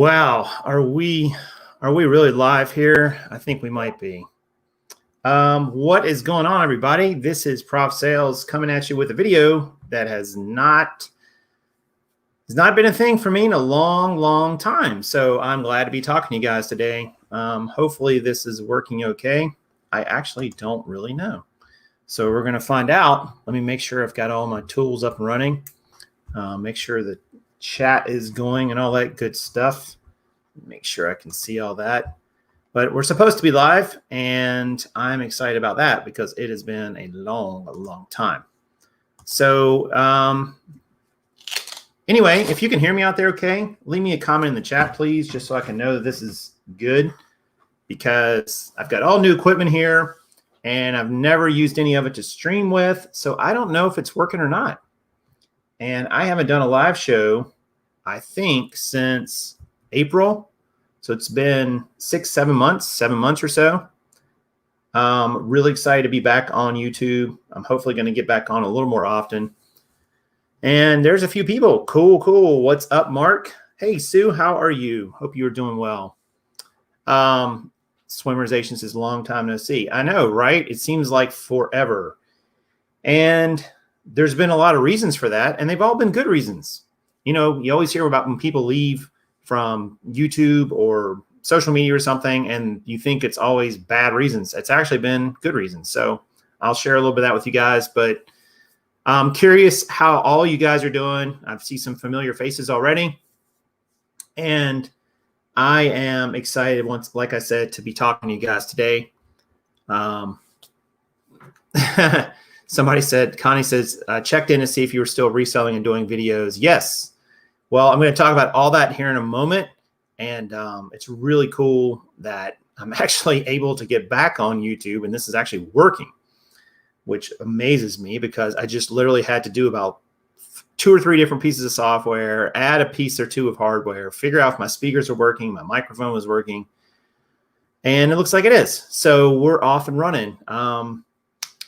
Wow, are we really live here? I think we might be. What is going on, everybody? This is Prof Sales coming at you with a video that has not been a thing for me in a long time. So I'm glad to be talking to you guys today. Hopefully this is working okay. I actually don't really know. So we're going to find out. Let me make sure I've got all my tools up and running. Make sure the chat is going and all that good stuff. Make sure I can see all that. But we're supposed to be live, and I'm excited about that because it has been a long time. So anyway, if you can hear me out there okay, leave me a comment in the chat, please, just so I can know that this is good, because I've got all new equipment here, and I've never used any of it to stream with, so I don't know if it's working or not. And I haven't done a live show, I think, since April. So it's been 7 months or so. Really excited to be back on YouTube. I'm hopefully going to get back on a little more often. And there's a few people. Cool. What's up, Mark? Hey, Sue, how are you? Hope you are doing well. Swimmerization says long time no see. I know, right? It seems like forever. And there's been a lot of reasons for that, and they've all been good reasons. You know, you always hear about when people leave from YouTube or social media or something, and you think it's always bad reasons. It's actually been good reasons. So I'll share a little bit of that with you guys, but I'm curious how all you guys are doing. I see some familiar faces already, and I am excited, once, like I said, to be talking to you guys today. Somebody said, Connie says, checked in to see if you were still reselling and doing videos. Yes. Well, I'm going to talk about all that here in a moment. And it's really cool that I'm actually able to get back on YouTube, and this is actually working, which amazes me because I just literally had to do about 2 or 3 different pieces of software, add a piece or 2 of hardware, figure out if my speakers are working, my microphone was working, and it looks like it is. So we're off and running.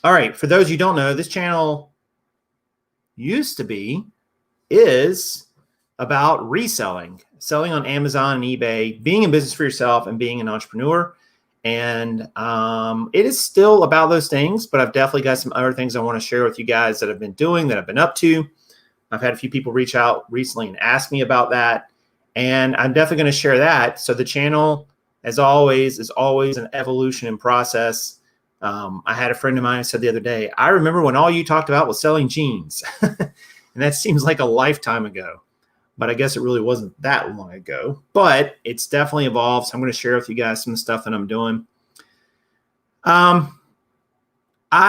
All right, for those you don't know, this channel is about reselling, selling on Amazon and eBay, being in business for yourself, and being an entrepreneur. And it is still about those things, but I've definitely got some other things I want to share with you guys that I've been doing, that I've been up to. I've had a few people reach out recently and ask me about that, and I'm definitely going to share that. So the channel, as always, is always an evolution and process. I had a friend of mine who said the other day, I remember when all you talked about was selling jeans. And that seems like a lifetime ago, but I guess it really wasn't that long ago, but it's definitely evolved. So I'm going to share with you guys some stuff that I'm doing. I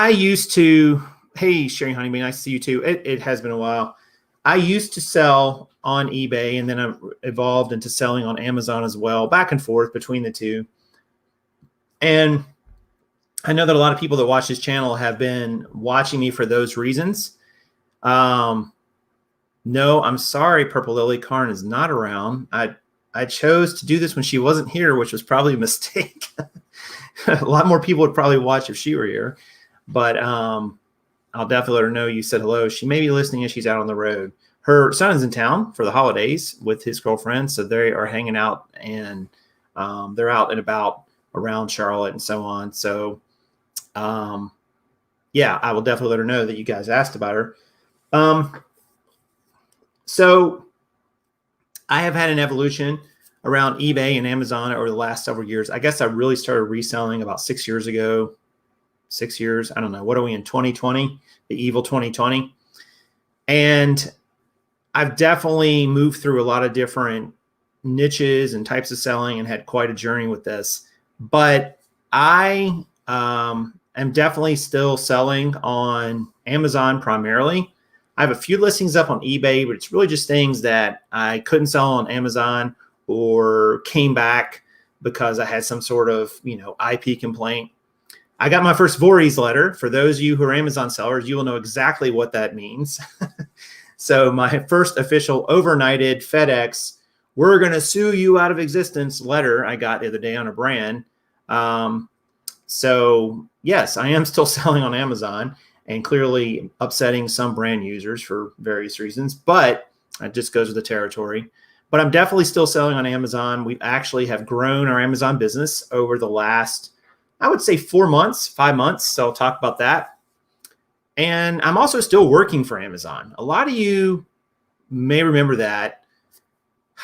used to, hey, Sherry Honeybee, nice to see you too. It has been a while. I used to sell on eBay, and then I evolved into selling on Amazon as well, back and forth between the two. And I know that a lot of people that watch this channel have been watching me for those reasons. No, I'm sorry, Purple Lily. Karn is not around. I chose to do this when she wasn't here, which was probably a mistake. A lot more people would probably watch if she were here. But I'll definitely let her know you said hello. She may be listening as she's out on the road. Her son is in town for the holidays with his girlfriend, so they are hanging out, and they're out and about around Charlotte and so on. So yeah, I will definitely let her know that you guys asked about her. So I have had an evolution around eBay and Amazon over the last several years. I guess I really started reselling about 6 years ago. 6 years. I don't know. What are we in 2020? The evil 2020. And I've definitely moved through a lot of different niches and types of selling and had quite a journey with this. But I am definitely still selling on Amazon primarily. I have a few listings up on eBay, but it's really just things that I couldn't sell on Amazon or came back because I had some sort of, IP complaint. I got my first Voorhees letter. For those of you who are Amazon sellers, you will know exactly what that means. So my first official overnighted FedEx, we're going to sue you out of existence letter I got the other day on a brand. So yes, I am still selling on Amazon, and clearly upsetting some brand users for various reasons, but it just goes with the territory. but I'm definitely still selling on Amazon. We actually have grown our Amazon business over the last, I would say 4 months, 5 months. So I'll talk about that. And I'm also still working for Amazon. A lot of you may remember that.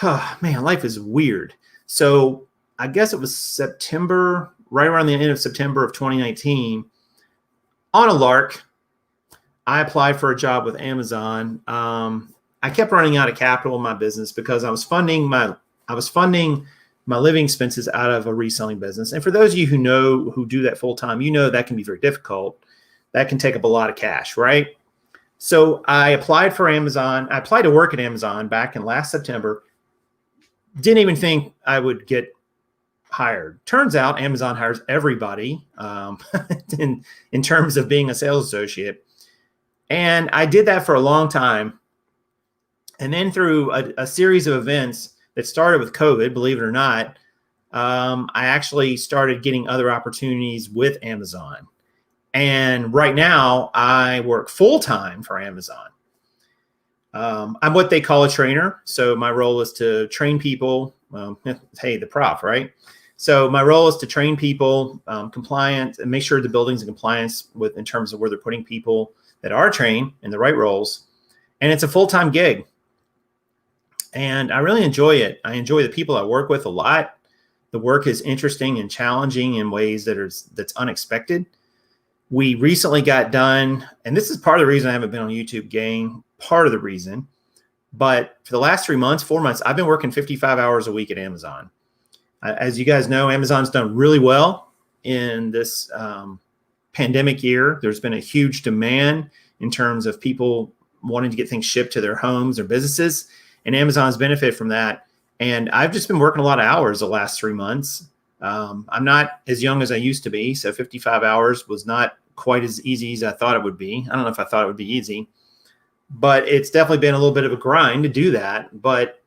Oh, man, life is weird. So I guess it was September, right around the end of September of 2019, on a lark, I applied for a job with Amazon. I kept running out of capital in my business because I was funding my living expenses out of a reselling business. And for those of you who do that full time, that can be very difficult. That can take up a lot of cash, right? So I applied for Amazon. I applied to work at Amazon back in last September. Didn't even think I would get hired. Turns out Amazon hires everybody in terms of being a sales associate. And I did that for a long time. And then through a series of events that started with COVID, believe it or not, I actually started getting other opportunities with Amazon. And right now I work full-time for Amazon. I'm what they call a trainer. So my role is to train people. Hey, the prof, right? So my role is to train people compliant and make sure the building's in compliance in terms of where they're putting people that are trained in the right roles. And it's a full-time gig. And I really enjoy it. I enjoy the people I work with a lot. The work is interesting and challenging in ways that's unexpected. We recently got done, and this is part of the reason I haven't been on YouTube, gang, part of the reason. But for the last 3 months, 4 months, I've been working 55 hours a week at Amazon. As you guys know, Amazon's done really well in this pandemic year. There's been a huge demand in terms of people wanting to get things shipped to their homes or businesses, and Amazon's benefited from that. And I've just been working a lot of hours the last 3 months. I'm not as young as I used to be, so 55 hours was not quite as easy as I thought it would be. I don't know if I thought it would be easy, but it's definitely been a little bit of a grind to do that. But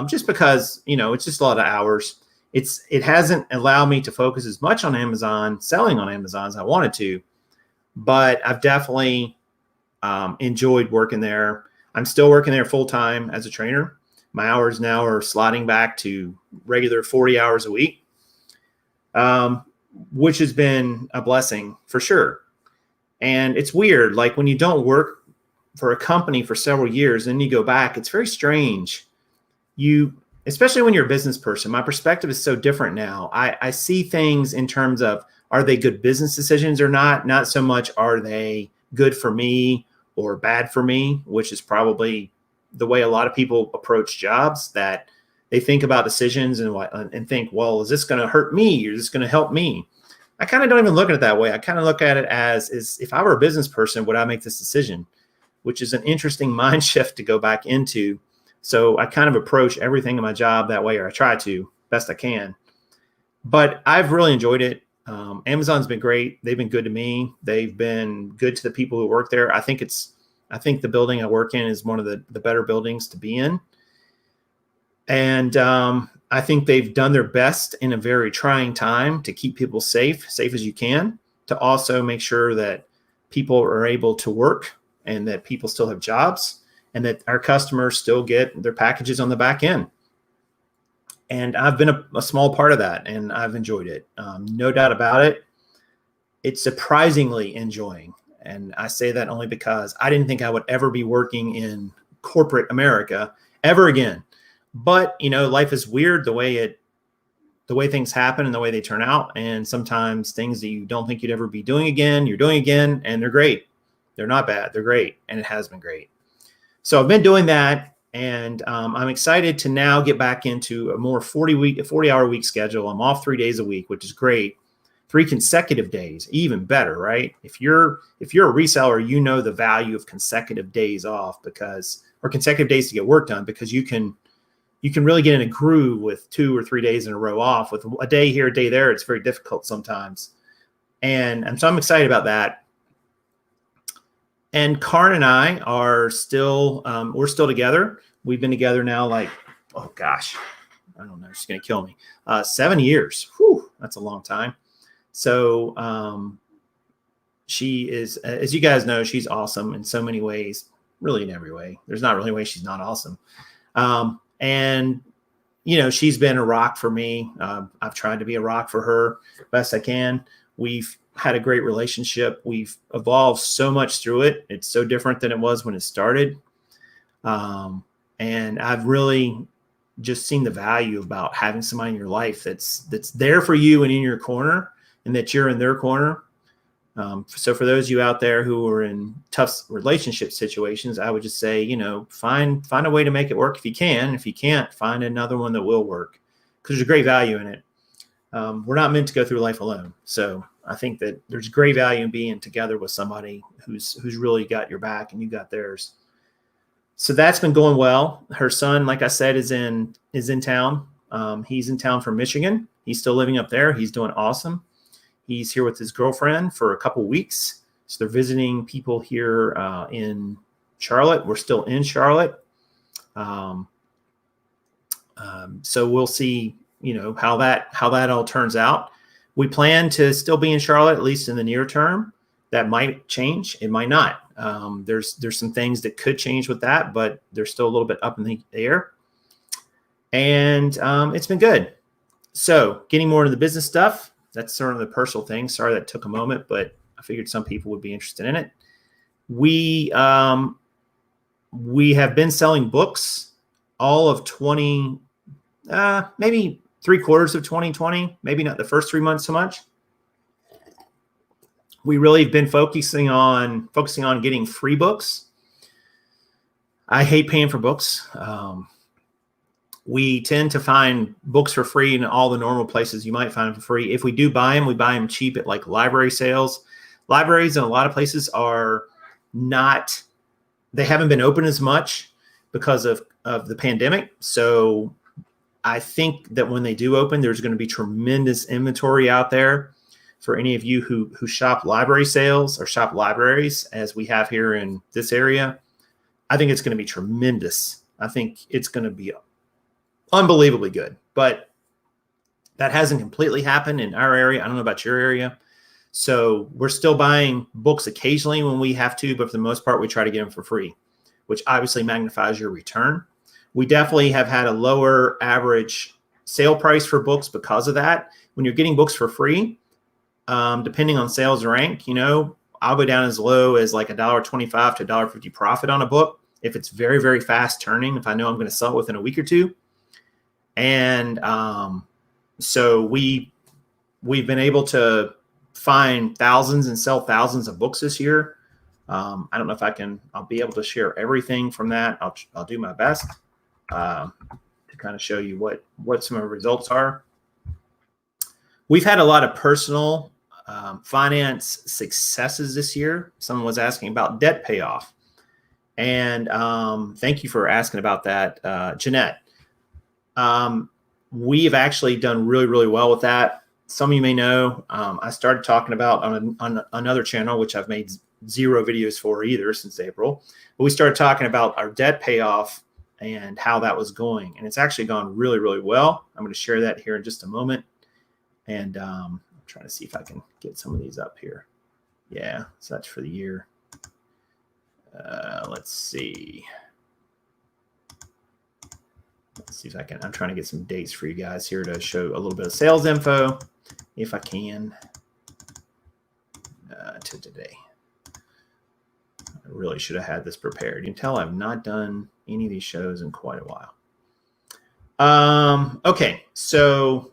just because, it's just a lot of hours. It hasn't allowed me to focus as much on Amazon, selling on Amazon as I wanted to, but I've definitely enjoyed working there. I'm still working there full time as a trainer. My hours now are sliding back to regular 40 hours a week. Which has been a blessing for sure. And it's weird, like when you don't work for a company for several years, then you go back, it's very strange. Especially when you're a business person, my perspective is so different now. I see things in terms of, are they good business decisions or not? Not so much, are they good for me or bad for me, which is probably the way a lot of people approach jobs, that they think about decisions and think, well, is this going to hurt me or is this going to help me? I kind of don't even look at it that way. I kind of look at it as if I were a business person, would I make this decision? Which is an interesting mind shift to go back into. So I kind of approach everything in my job that way, or I try to best I can. But I've really enjoyed it. Amazon's been great. They've been good to me. They've been good to the people who work there. I think the building I work in is one of the better buildings to be in. And I think they've done their best in a very trying time to keep people safe as you can, to also make sure that people are able to work and that people still have jobs and that our customers still get their packages on the back end. And I've been a small part of that, and I've enjoyed it. No doubt about it. It's surprisingly enjoying. And I say that only because I didn't think I would ever be working in corporate America ever again. But, life is weird the way things happen and the way they turn out. And sometimes things that you don't think you'd ever be doing again, you're doing again, and they're great. They're not bad. They're great. And it has been great. So I've been doing that. And I'm excited to now get back into a more 40-hour week schedule. I'm off 3 days a week, which is great. 3 consecutive days, even better, right? If you're a reseller, the value of consecutive days off or consecutive days to get work done, because you can really get in a groove with 2 or 3 days in a row off. With a day here, a day there, it's very difficult sometimes. And so I'm excited about that. And Karn and I are still, we're still together. We've been together now oh gosh, I don't know, she's going to kill me. 7 years. Whew, that's a long time. So she is, as you guys know, she's awesome in so many ways, really in every way. There's not really a way she's not awesome. And she's been a rock for me. I've tried to be a rock for her best I can. We've had a great relationship. We've evolved so much through it. It's so different than it was when it started. And I've really just seen the value about having somebody in your life that's there for you and in your corner, and that you're in their corner. So for those of you out there who are in tough relationship situations, I would just say, find a way to make it work if you can. If you can't, find another one that will work, because there's a great value in it. We're not meant to go through life alone. So I think that there's great value in being together with somebody who's really got your back and you got theirs. So that's been going well. Her son, like I said, is in town. He's in town from Michigan. He's still living up there. He's doing awesome. He's here with his girlfriend for a couple weeks. So they're visiting people here in Charlotte. We're still in Charlotte. So we'll see, how that all turns out. We plan to still be in Charlotte, at least in the near term. That might change. It might not. There's some things that could change with that, but they're still a little bit up in the air. And it's been good. So getting more into the business stuff. That's sort of the personal thing. Sorry that took a moment, but I figured some people would be interested in it. We have been selling books all of maybe 3/4 of 2020, maybe not the first 3 months so much. We really have been focusing on getting free books. I hate paying for books. We tend to find books for free in all the normal places you might find them for free. If we do buy them, we buy them cheap at like library sales. Libraries in a lot of places they haven't been open as much because of the pandemic. So I think that when they do open, there's going to be tremendous inventory out there for any of you who shop library sales or shop libraries, as we have here in this area. I think it's going to be tremendous. I think it's going to be unbelievably good, but that hasn't completely happened in our area. I don't know about your area. So we're still buying books occasionally when we have to, but for the most part, we try to get them for free, which obviously magnifies your return. We definitely have had a lower average sale price for books because of that. When you're getting books for free, depending on sales rank, I'll go down as low as like $1.25 to $1.50 profit on a book if it's very, very fast turning, if I know I'm going to sell it within a week or two. And so we've been able to find thousands and sell thousands of books this year. I don't know if I'll be able to share everything from that. I'll do my best to kind of show you what some of the results are. We've had a lot of personal finance successes this year. Someone was asking about debt payoff. And thank you for asking about that, Jeanette. We have actually done really, really well with that. Some of you may know, I started talking about on another channel, which I've made 0 videos for either since April, but we started talking about our debt payoff and how that was going. And it's actually gone really, really well. I'm going to share that here in just a moment. And I'm trying to see if I can get some of these up here. Yeah, so that's for the year. Let's see. Let's see if I can. I'm trying to get some dates for you guys here to show a little bit of sales info, if I can, to today. I really should have had this prepared. You can tell I've not done any of these shows in quite a while. Okay, so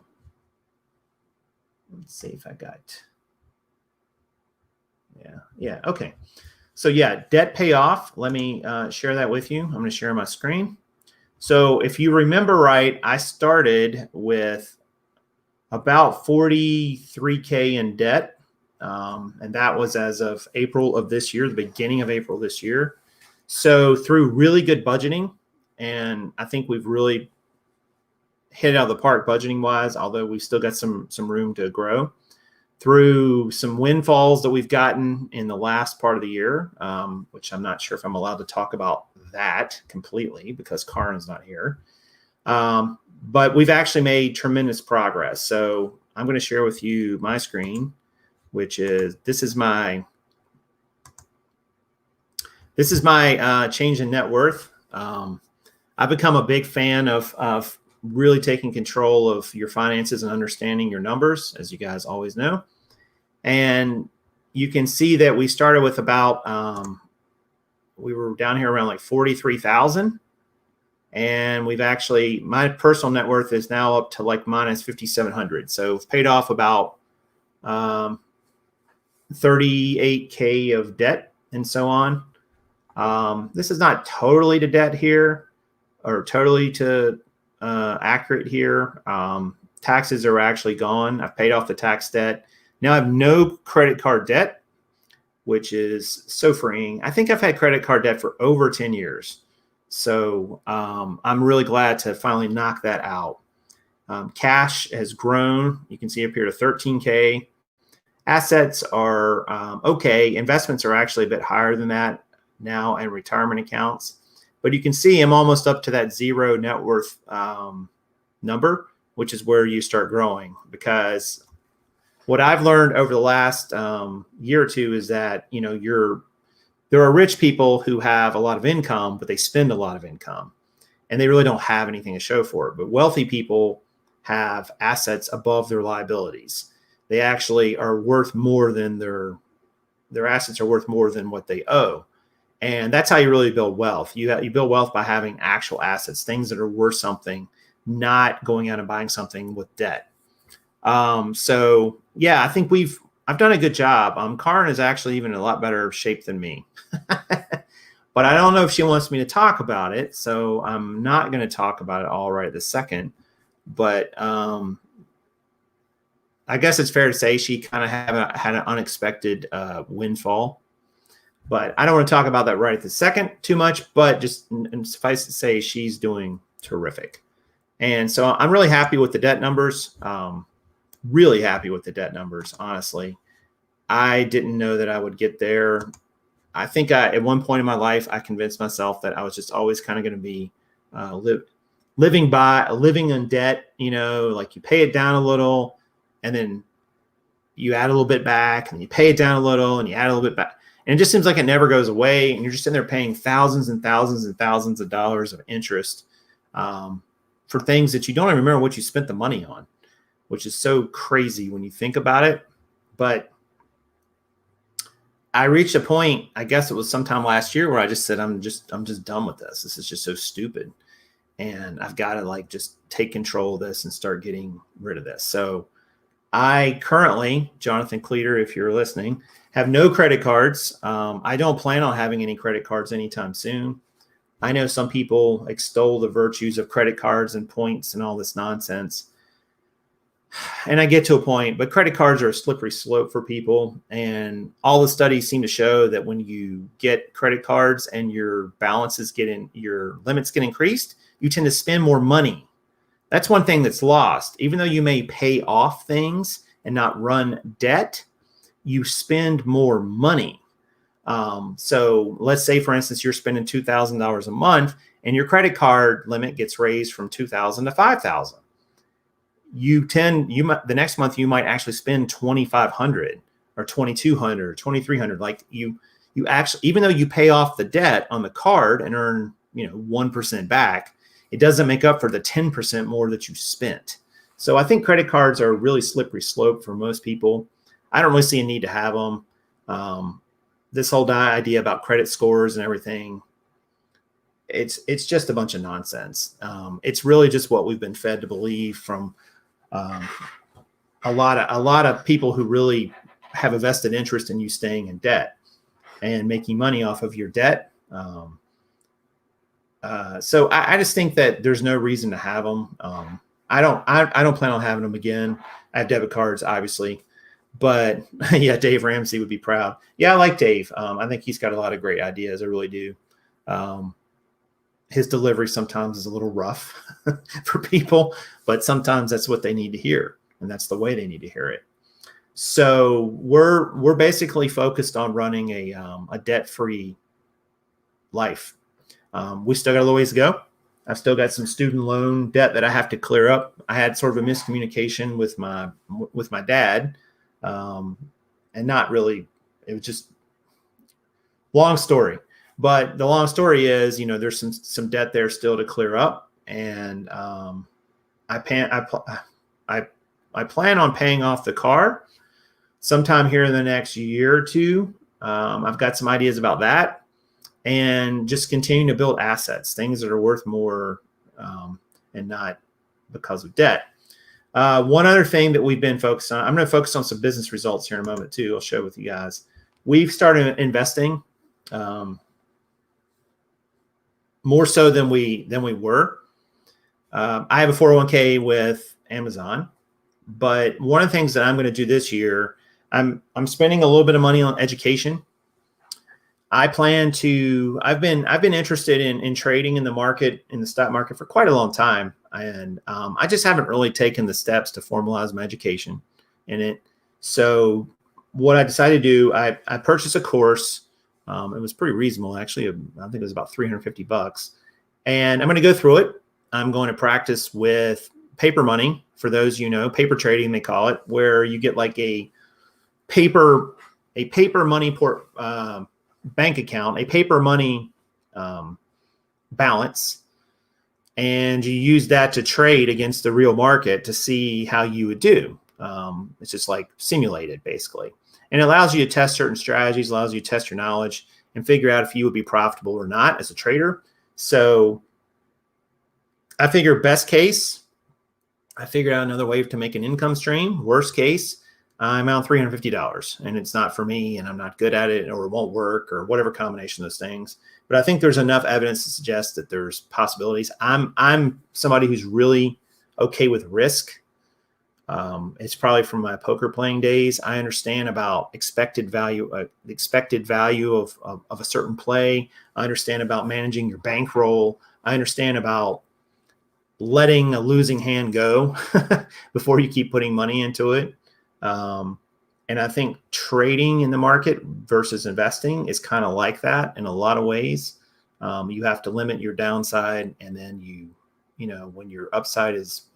let's see if I got. Yeah. Okay. So yeah, debt payoff. Let me share that with you. I'm going to share my screen. So if you remember right, I started with about 43K in debt. And that was as of April of this year, the beginning of April this year. So through really good budgeting, and I think we've really hit it out of the park budgeting wise, although we've still got some room to grow. Through some windfalls that we've gotten in the last part of the year, which I'm not sure if I'm allowed to talk about that completely because Karin's not here. But we've actually made tremendous progress. So I'm going to share with you my screen, which is, this is my change in net worth. I've become a big fan of really taking control of your finances and understanding your numbers, as you guys always know. And you can see that we started with about, we were down here around like 43,000. And we've actually, my personal net worth is now up to like minus 5,700. So we've paid off about 38K of debt and so on. This is not totally to debt here or totally to accurate here. Taxes are actually gone. I've paid off the tax debt. Now I have no credit card debt, which is so freeing. I think I've had credit card debt for over 10 years. So I'm really glad to finally knock that out. Cash has grown. You can see up here to 13K. Assets are okay. Investments are actually a bit higher than that now, and retirement accounts. But you can see I'm almost up to that zero net worth number, which is where you start growing. Because what I've learned over the last year or two is that, you know, there are rich people who have a lot of income, but they spend a lot of income, and they really don't have anything to show for it. But wealthy people have assets above their liabilities. They actually are worth more than their assets are worth more than what they owe. And that's how you really build wealth. You build wealth by having actual assets, things that are worth something, not going out and buying something with debt. So yeah, I think I've done a good job. Karin is actually even in a lot better shape than me, but I don't know if she wants me to talk about it. So I'm not going to talk about it all right this second, but, I guess it's fair to say she kind of had an unexpected windfall, but I don't want to talk about that right at the second too much, but just suffice to say she's doing terrific. And so I'm really happy with the debt numbers, really happy with the debt numbers, honestly. I didn't know that I would get there. I think at one point in my life, I convinced myself that I was just always kind of going to be living in debt, you know, like you pay it down a little, and then you add a little bit back, and you pay it down a little, and you add a little bit back. And it just seems like it never goes away. And you're just in there paying thousands and thousands and thousands of dollars of interest for things that you don't even remember what you spent the money on, which is so crazy when you think about it. But I reached a point, I guess it was sometime last year, where I just said, I'm just done with this. This is just so stupid. And I've got to like just take control of this and start getting rid of this. So I currently, Jonathan Cleater, if you're listening, have no credit cards. I don't plan on having any credit cards anytime soon. I know some people extol the virtues of credit cards and points and all this nonsense. And I get to a point, but credit cards are a slippery slope for people. And all the studies seem to show that when you get credit cards and your balances your limits get increased, you tend to spend more money. That's one thing that's lost. Even though you may pay off things and not run debt, you spend more money. So let's say, for instance, you're spending $2,000 a month and your credit card limit gets raised from $2,000 to $5,000. The next month you might actually spend $2,500 or $2,200 or $2,300. Like you actually, even though you pay off the debt on the card and earn 1% back, it doesn't make up for the 10% more that you spent. So I think credit cards are a really slippery slope for most people. I don't really see a need to have them. This whole idea about credit scores and everything, it's just a bunch of nonsense. It's really just what we've been fed to believe from a lot of people who really have a vested interest in you staying in debt and making money off of your debt. So I just think that there's no reason to have them. I don't plan on having them again. I have debit cards, obviously, but yeah, Dave Ramsey would be proud. Yeah, I like Dave. I think he's got a lot of great ideas. I really do. His delivery sometimes is a little rough for people, but sometimes that's what they need to hear, and that's the way they need to hear it. So we're basically focused on running a debt-free life. We still got a little ways to go. I've still got some student loan debt that I have to clear up. I had sort of a miscommunication with my dad, and not really. It was just long story. But the long story is, there's some debt there still to clear up, and I plan on paying off the car sometime here in the next year or two. I've got some ideas about that, and just continue to build assets, things that are worth more, and not because of debt. One other thing that we've been focused on, I'm going to focus on some business results here in a moment too. I'll share with you guys. We've started investing more so than we were. I have a 401k with Amazon, but one of the things that I'm going to do this year, I'm spending a little bit of money on education. I've been interested in trading in the market, in the stock market, for quite a long time. And I just haven't really taken the steps to formalize my education in it. So what I decided to do, I purchased a course. It was pretty reasonable, actually. I think it was about $350. And I'm going to go through it. I'm going to practice with paper money. For those, paper trading, they call it, where you get like a paper money bank account, a paper money balance, and you use that to trade against the real market to see how you would do. It's just like simulated, basically. And it allows you to test certain strategies, allows you to test your knowledge and figure out if you would be profitable or not as a trader. So I figure best case, I figured out another way to make an income stream. Worst case, I'm out $350 and it's not for me and I'm not good at it, or it won't work, or whatever combination of those things. But I think there's enough evidence to suggest that there's possibilities. I'm somebody who's really okay with risk. It's probably from my poker playing days. I understand about expected value, the expected value of a certain play. I understand about managing your bankroll. I understand about letting a losing hand go before you keep putting money into it. And I think trading in the market versus investing is kind of like that in a lot of ways. You have to limit your downside, and then when your upside is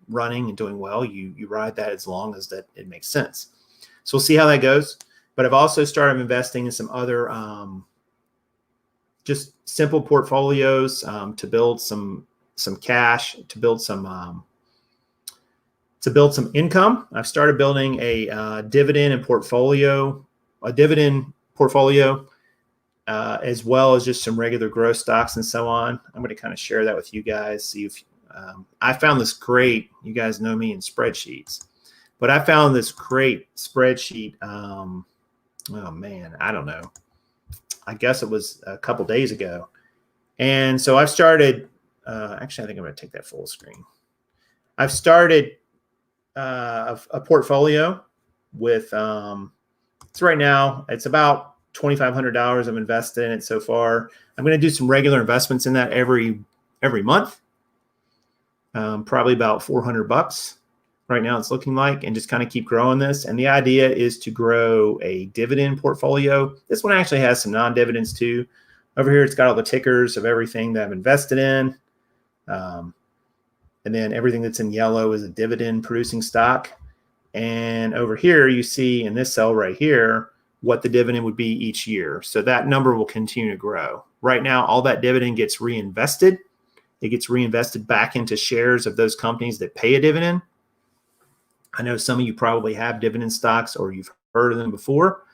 running and doing well, you ride that as long as that it makes sense. So we'll see how that goes. But I've also started investing in some other just simple portfolios to build some cash, to build some income. I've started building a dividend portfolio, as well as just some regular growth stocks and so on. I'm going to kind of share that with you guys. See if I found this great. You guys know me in spreadsheets, but I found this great spreadsheet. Oh man, I don't know. I guess it was a couple days ago, and so I've started. Actually, I think I'm going to take that full screen. I've started a portfolio with. So right now it's about $2,500 I've invested in it so far. I'm going to do some regular investments in that every month. Probably about $400 right now it's looking like, and just kind of keep growing this. And the idea is to grow a dividend portfolio. This one actually has some non-dividends too. Over here, it's got all the tickers of everything that I've invested in. And then everything that's in yellow is a dividend producing stock. And over here, you see in this cell right here, what the dividend would be each year. So that number will continue to grow. Right now, all that dividend gets reinvested. It gets reinvested back into shares of those companies that pay a dividend. I know some of you probably have dividend stocks, or you've heard of them before.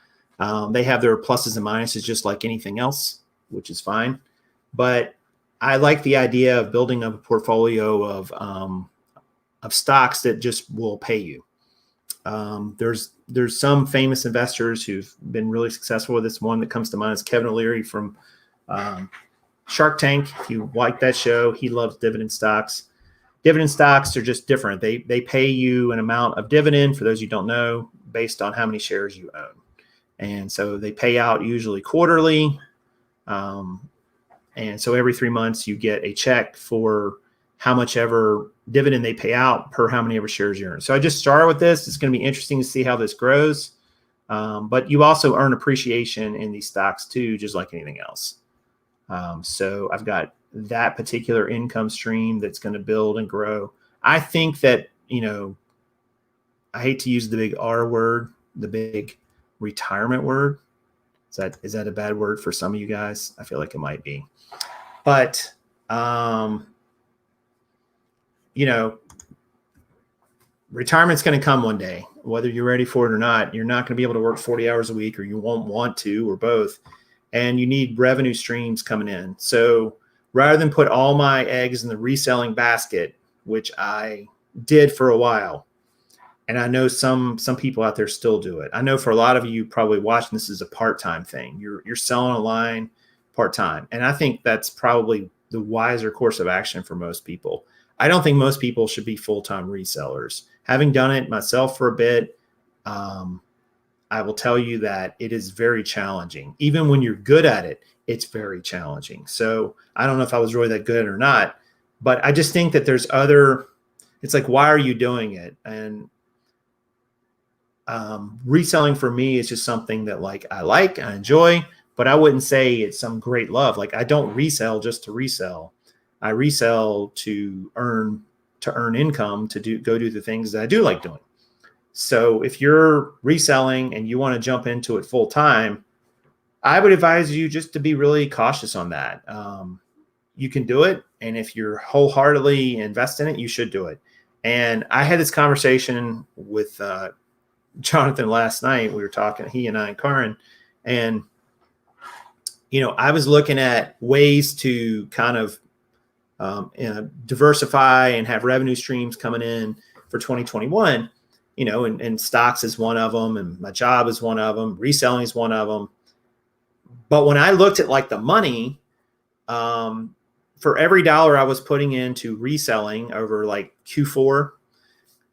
They have their pluses and minuses just like anything else, which is fine. But I like the idea of building up a portfolio of stocks that just will pay you. There's some famous investors who've been really successful with this. One that comes to mind is Kevin O'Leary from Shark Tank. If you like that show, he loves dividend stocks. Dividend stocks are just different. They pay you an amount of dividend, for those you don't know, based on how many shares you own. And so they pay out usually quarterly. And so every 3 months you get a check for how much ever dividend they pay out per how many ever shares you earn. So I just started with this. It's going to be interesting to see how this grows. But you also earn appreciation in these stocks too, just like anything else. So I've got that particular income stream that's going to build and grow. I think that, I hate to use the big R word, the big retirement word. Is that a bad word for some of you guys? I feel like it might be. But, Retirement's going to come one day, whether you're ready for it or not. You're not going to be able to work 40 hours a week, or you won't want to, or both. And you need revenue streams coming in. So rather than put all my eggs in the reselling basket, which I did for a while, and I know some people out there still do it. I know for a lot of you probably watching this is a part-time thing. You're selling online part-time. And I think that's probably the wiser course of action for most people. I don't think most people should be full-time resellers. Having done it myself for a bit, I will tell you that it is very challenging. Even when you're good at it, it's very challenging. So I don't know if I was really that good or not, but I just think that there's it's like, why are you doing it? And reselling for me is just something that I enjoy, but I wouldn't say it's some great love. Like, I don't resell just to resell. I resell to earn income to go do the things that I do like doing. So if you're reselling and you want to jump into it full time, I would advise you just to be really cautious on that. You can do it. And if you're wholeheartedly invest in it, you should do it. And I had this conversation with Jonathan last night. We were talking, he and I and Karin, and, I was looking at ways to kind of diversify and have revenue streams coming in for 2021, and stocks is one of them, and my job is one of them, reselling is one of them. But when I looked at the money, for every dollar I was putting into reselling over Q4,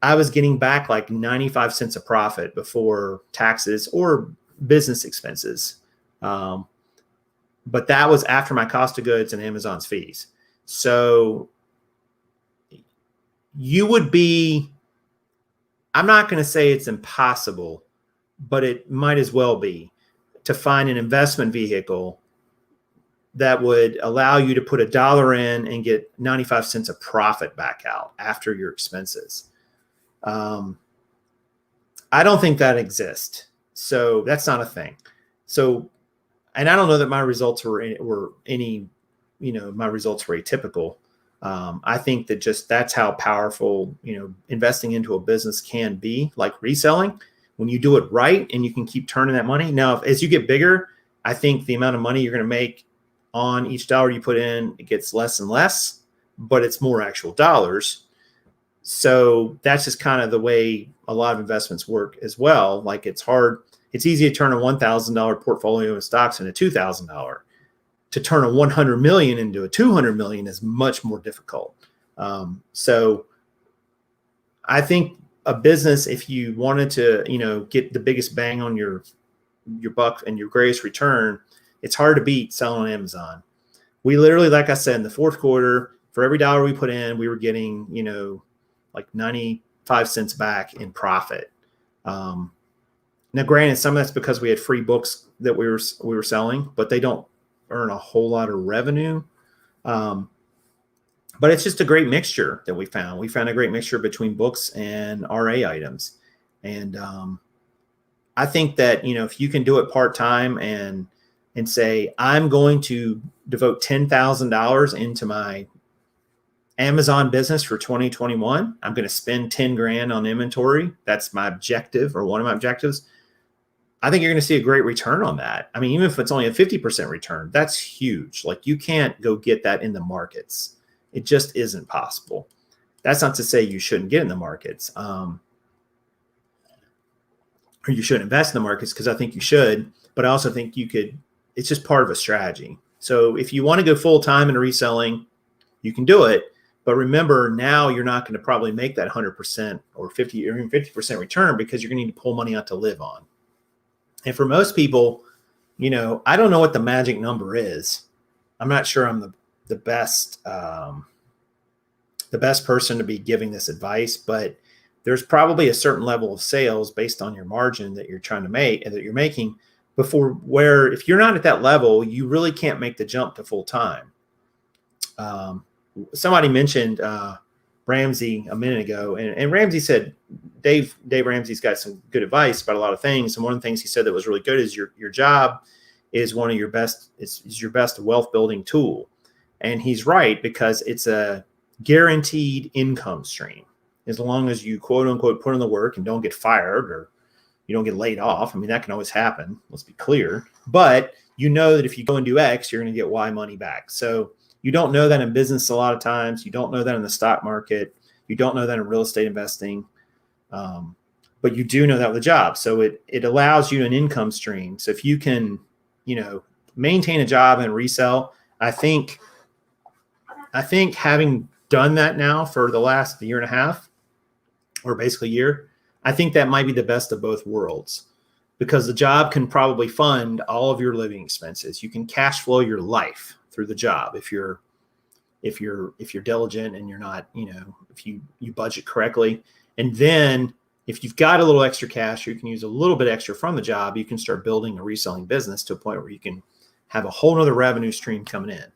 I was getting back 95 cents of profit before taxes or business expenses. But that was after my cost of goods and Amazon's fees. So I'm not going to say it's impossible, but it might as well be, to find an investment vehicle that would allow you to put $1 in and get 95 cents of profit back out after your expenses. I don't think that exists. So that's not a thing. So, and I don't know that my results were my results were atypical. I think that that's how powerful, investing into a business can be, like reselling, when you do it right and you can keep turning that money. Now, as you get bigger, I think the amount of money you're going to make on each dollar you put in, it gets less and less, but it's more actual dollars. So that's just kind of the way a lot of investments work as well. It's easy to turn a $1,000 portfolio of stocks into $2,000. To turn a 100 million into a 200 million is much more difficult. So I think a business, if you wanted to, get the biggest bang on your buck and your greatest return, it's hard to beat selling on Amazon. We literally, like I said, in the fourth quarter, for every dollar we put in, we were getting, 95 cents back in profit. Now, granted, some of that's because we had free books that we were selling, but they don't earn a whole lot of revenue. But it's just a great mixture that we found. We found a great mixture between books and RA items. And I think that, if you can do it part-time and say, I'm going to devote $10,000 into my Amazon business for 2021, I'm going to spend 10 grand on inventory. That's my objective, or one of my objectives. I think you're going to see a great return on that. I mean, even if it's only a 50% return, that's huge. You can't go get that in the markets. It just isn't possible. That's not to say you shouldn't get in the markets, or you should invest in the markets, because I think you should, but I also think you could. It's just part of a strategy. So if you want to go full time in reselling, you can do it. But remember, now you're not going to probably make that 100% or 50 or even 50% return, because you're going to need to pull money out to live on. And for most people, I don't know what the magic number is. I'm not sure I'm the best person to be giving this advice, but there's probably a certain level of sales based on your margin that you're trying to make and that you're making before, where if you're not at that level, you really can't make the jump to full time. Somebody mentioned Ramsey a minute ago, and Ramsey said, Dave Ramsey's got some good advice about a lot of things. And one of the things he said that was really good is your job is one of your best, is your best wealth building tool. And he's right, because it's a guaranteed income stream. as long as you quote unquote put in the work and don't get fired or you don't get laid off. I mean, that can always happen. Let's be clear. But you know that if you go and do X, you're going to get Y money back. So you don't know that in business a lot of times. You don't know that in the stock market. You don't know that in real estate investing. But you do know that with a job. So it allows you an income stream. So if you can, maintain a job and resell, I think having done that now for the last year and a half, or basically a year, I think that might be the best of both worlds, because the job can probably fund all of your living expenses. You can cash flow your life through the job if you're diligent and you're not, if you budget correctly. And then if you've got a little extra cash, or you can use a little bit extra from the job, you can start building a reselling business to a point where you can have a whole nother revenue stream coming in.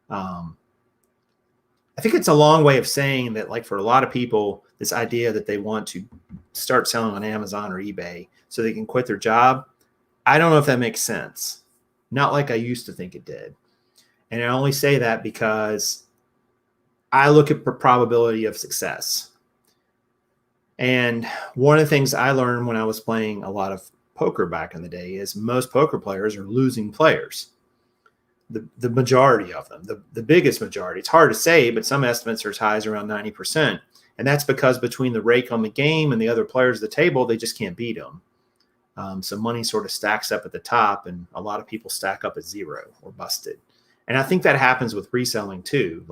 I think it's a long way of saying that, like, for a lot of people, this idea that they want to start selling on Amazon or eBay so they can quit their job, I don't know if that makes sense. Not like I used to think it did. And I only say that because I look at probability of success. And one of the things I learned when I was playing a lot of poker back in the day is most poker players are losing players. The majority of them, the biggest majority. It's hard to say, but some estimates are as high as around 90%. And that's because between the rake on the game and the other players at the table, they just can't beat them. So money sort of stacks up at the top, and a lot of people stack up at zero or busted. And I think that happens with reselling too.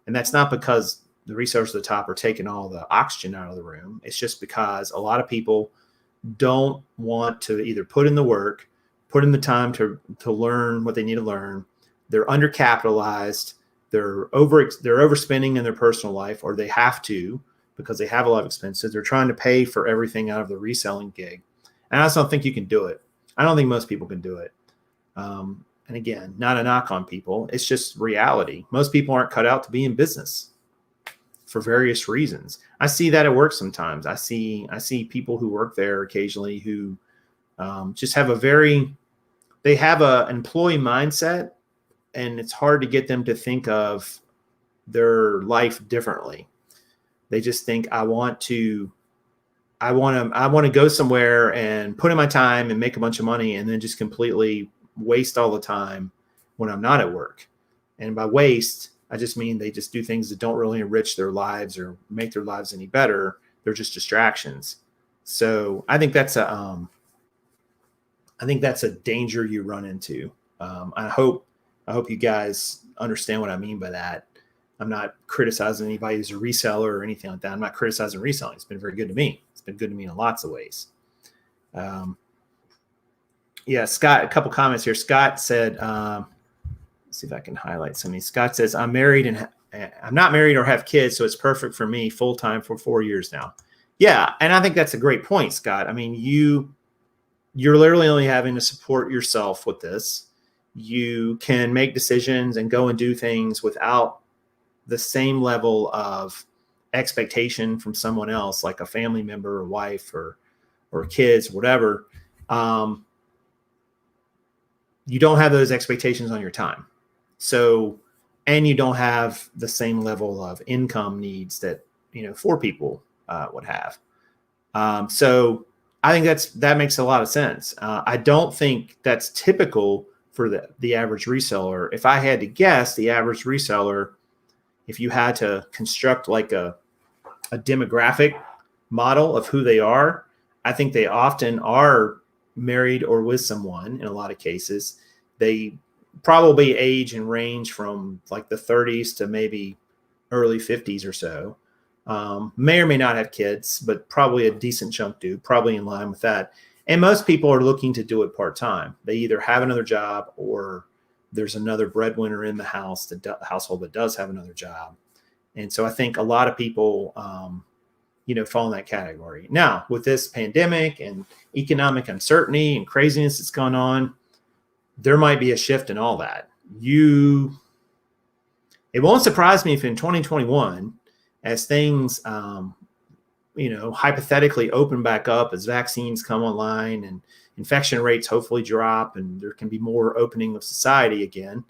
And that's not because the resellers at the top are taking all the oxygen out of the room. It's just because a lot of people don't want to either put in the work, put in the time to learn what they need to learn. They're undercapitalized. They're overspending in their personal life, or they have to because they have a lot of expenses. They're trying to pay for everything out of the reselling gig. And I just don't think you can do it. I don't think most people can do it. And again, not a knock on people. It's just reality. Most people aren't cut out to be in business for various reasons. I see that at work sometimes. I see people who work there occasionally who just have they have an employee mindset, and it's hard to get them to think of their life differently. They just think, I want to go somewhere and put in my time and make a bunch of money, and then just completely waste all the time when I'm not at work. And by waste, I just mean they just do things that don't really enrich their lives or make their lives any better. They're just distractions. So I think that's a danger you run into. I hope you guys understand what I mean by that. I'm not criticizing anybody who's a reseller or anything like that. I'm not criticizing reselling. It's been very good to me. It's been good to me in lots of ways. Scott, a couple comments here. Scott said, let's see if I can highlight something. Scott says, I'm not married or have kids, so it's perfect for me full-time for 4 years now. Yeah, and I think that's a great point, Scott. I mean, you're literally only having to support yourself with this. You can make decisions and go and do things without the same level of expectation from someone else, like a family member or wife or kids, whatever. You don't have those expectations on your time. So, and you don't have the same level of income needs that, 4 people would have. So I think that makes a lot of sense. I don't think that's typical for the average reseller. If I had to guess, the average reseller, if you had to construct like a demographic model of who they are, I think they often are married or with someone. In a lot of cases, they probably age and range from like the 30s to maybe early 50s or so. May or may not have kids, but probably a decent chunk do, probably in line with that. And most people are looking to do it part-time. They either have another job or there's another breadwinner in the household that does have another job. And so I think a lot of people, fall in that category. Now, with this pandemic and economic uncertainty and craziness that's gone on, there might be a shift in all that. It won't surprise me if in 2021, as things, hypothetically open back up, as vaccines come online and infection rates hopefully drop and there can be more opening of society again,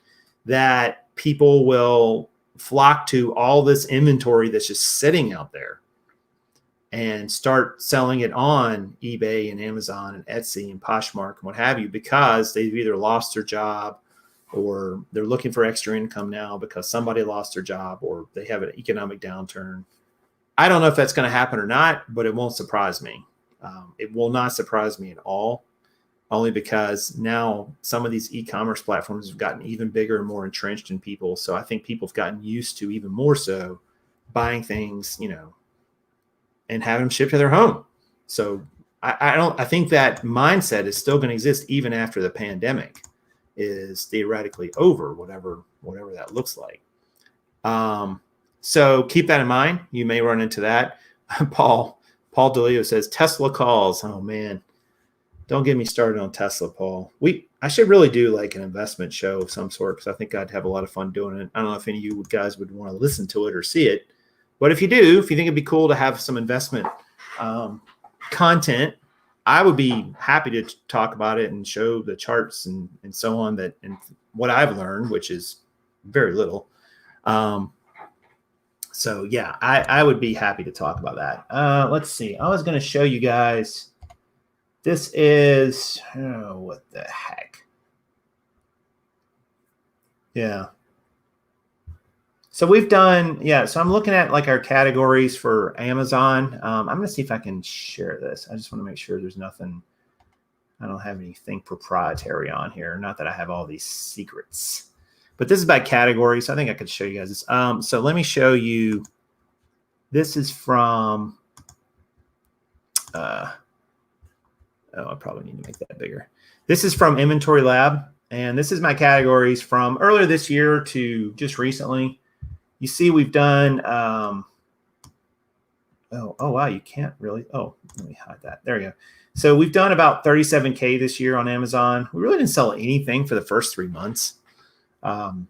that people will flock to all this inventory that's just sitting out there. and start selling it on eBay and Amazon and Etsy and Poshmark and what have you, because they've either lost their job or they're looking for extra income now because somebody lost their job or they have an economic downturn. I don't know if that's going to happen or not, but it won't surprise me. It will not surprise me at all, only because now some of these e-commerce platforms have gotten even bigger and more entrenched in people. So I think people have gotten used to even more so buying things, and having them shipped to their home. So I think that mindset is still going to exist even after the pandemic is theoretically over, whatever that looks like. So keep that in mind. You may run into that. Paul DeLeo says Tesla calls. Oh man, don't get me started on Tesla, Paul. I should really do like an investment show of some sort, because I think I'd have a lot of fun doing it. I don't know if any of you guys would want to listen to it or see it, but if you think it'd be cool to have some investment content, I would be happy to talk about it and show the charts and so on, and what I've learned, which is very little. So yeah, I would be happy to talk about that. Let's see. I was going to show you guys. This is, what the heck? Yeah. So we've done, so I'm looking at like our categories for Amazon. I'm going to see if I can share this. I just want to make sure there's nothing, I don't have anything proprietary on here. Not that I have all these secrets, but this is by category. So I think I could show you guys this. So let me show you, this is from, I probably need to make that bigger. This is from Inventory Lab. And this is my categories from earlier this year to just recently. You see, we've done, oh, wow, you can't really, let me hide that. There you go. So we've done about 37K this year on Amazon. We really didn't sell anything for the first 3 months,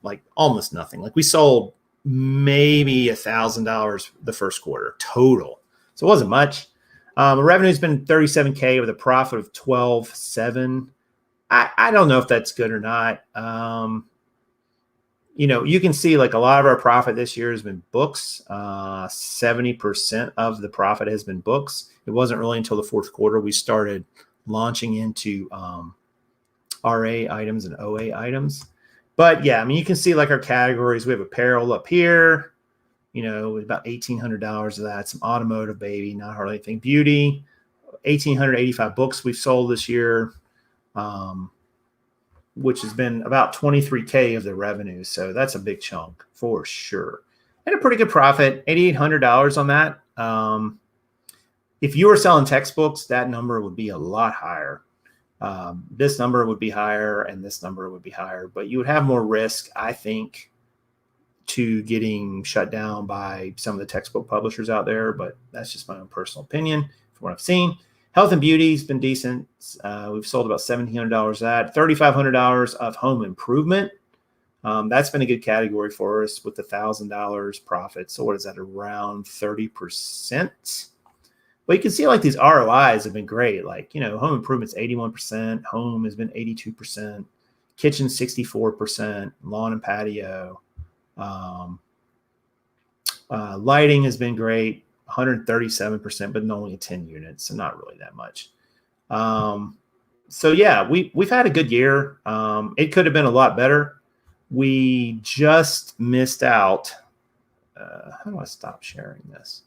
like almost nothing. Like we sold maybe $1,000 the first quarter total. So it wasn't much. The revenue's been 37K with a profit of 12.7. I don't know if that's good or not. You can see like a lot of our profit this year has been books. 70% of the profit has been books. It wasn't really until the fourth quarter we started launching into RA items and OA items. But yeah, I mean, you can see like our categories. We have apparel up here, about $1,800 of that. Some automotive, baby, not hardly anything. Beauty, 1,885 books we've sold this year. Which has been about 23K of the revenue. So that's a big chunk for sure. And a pretty good profit, $8,800 on that. If you were selling textbooks, that number would be a lot higher. This number would be higher and this number would be higher, but you would have more risk, I think, to getting shut down by some of the textbook publishers out there. But that's just my own personal opinion from what I've seen. Health and beauty has been decent. We've sold about $1,700 of that. $3,500 of home improvement. That's been a good category for us with the $1,000 profit. So what is that? Around 30%. But you can see like these ROIs have been great. Like, home improvement's 81%. Home has been 82%. Kitchen 64%. Lawn and patio. Lighting has been great. 137%, but only 10 units, so not really that much. So yeah, we've had a good year. It could have been a lot better. We just missed out. How do I stop sharing this?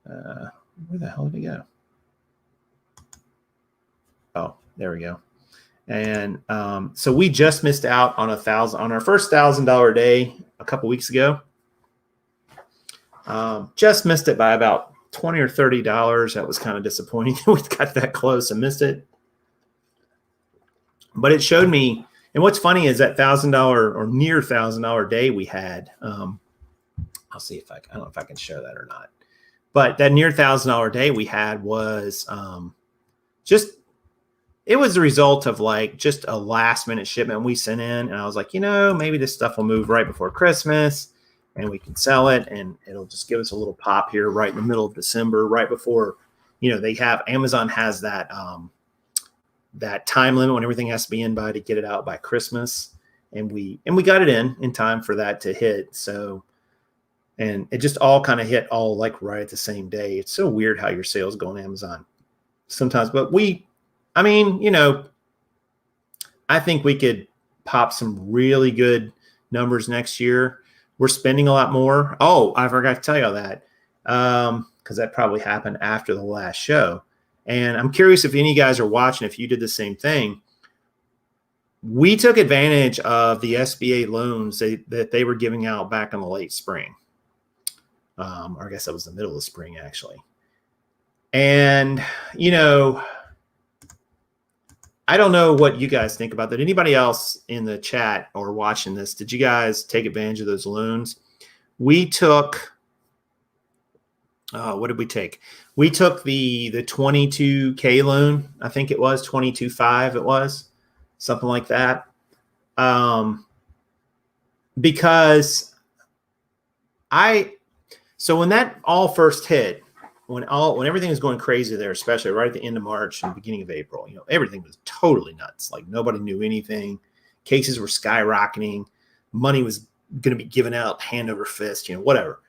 Where the hell did it go? Oh, there we go. And so we just missed out on our first $1,000 day a couple weeks ago. Just missed it by about $20 or $30. That was kind of disappointing. We got that close and missed it. But it showed me, and what's funny is that $1,000 or near $1,000 day we had. I'll see if I don't know if I can show that or not. But that near $1,000 day we had was it was the result of like just a last minute shipment we sent in. And I was like, maybe this stuff will move right before Christmas. And we can sell it, and it'll just give us a little pop here right in the middle of December, right before, Amazon has that that time limit when everything has to be in by to get it out by Christmas, and we got it in time for that to hit. So And it just all kind of hit all like right at the same day. It's so weird how your sales go on Amazon sometimes. But I mean, I think we could pop some really good numbers next year. We're spending a lot more. Oh, I forgot to tell you all that, because that probably happened after the last show. And I'm curious if any of you guys are watching, if you did the same thing. We took advantage of the SBA loans that they were giving out back in the late spring. Or I guess that was the middle of the spring, actually. And, I don't know what you guys think about that. Anybody else in the chat or watching this, did you guys take advantage of those loans? We took, what did we take? We took the $22K loan. I think it was 22.5. It was something like that. Because so when that all first hit, when everything was going crazy there, especially right at the end of March and beginning of April, everything was totally nuts. Like nobody knew anything. Cases were skyrocketing. Money was going to be given out hand over fist, whatever.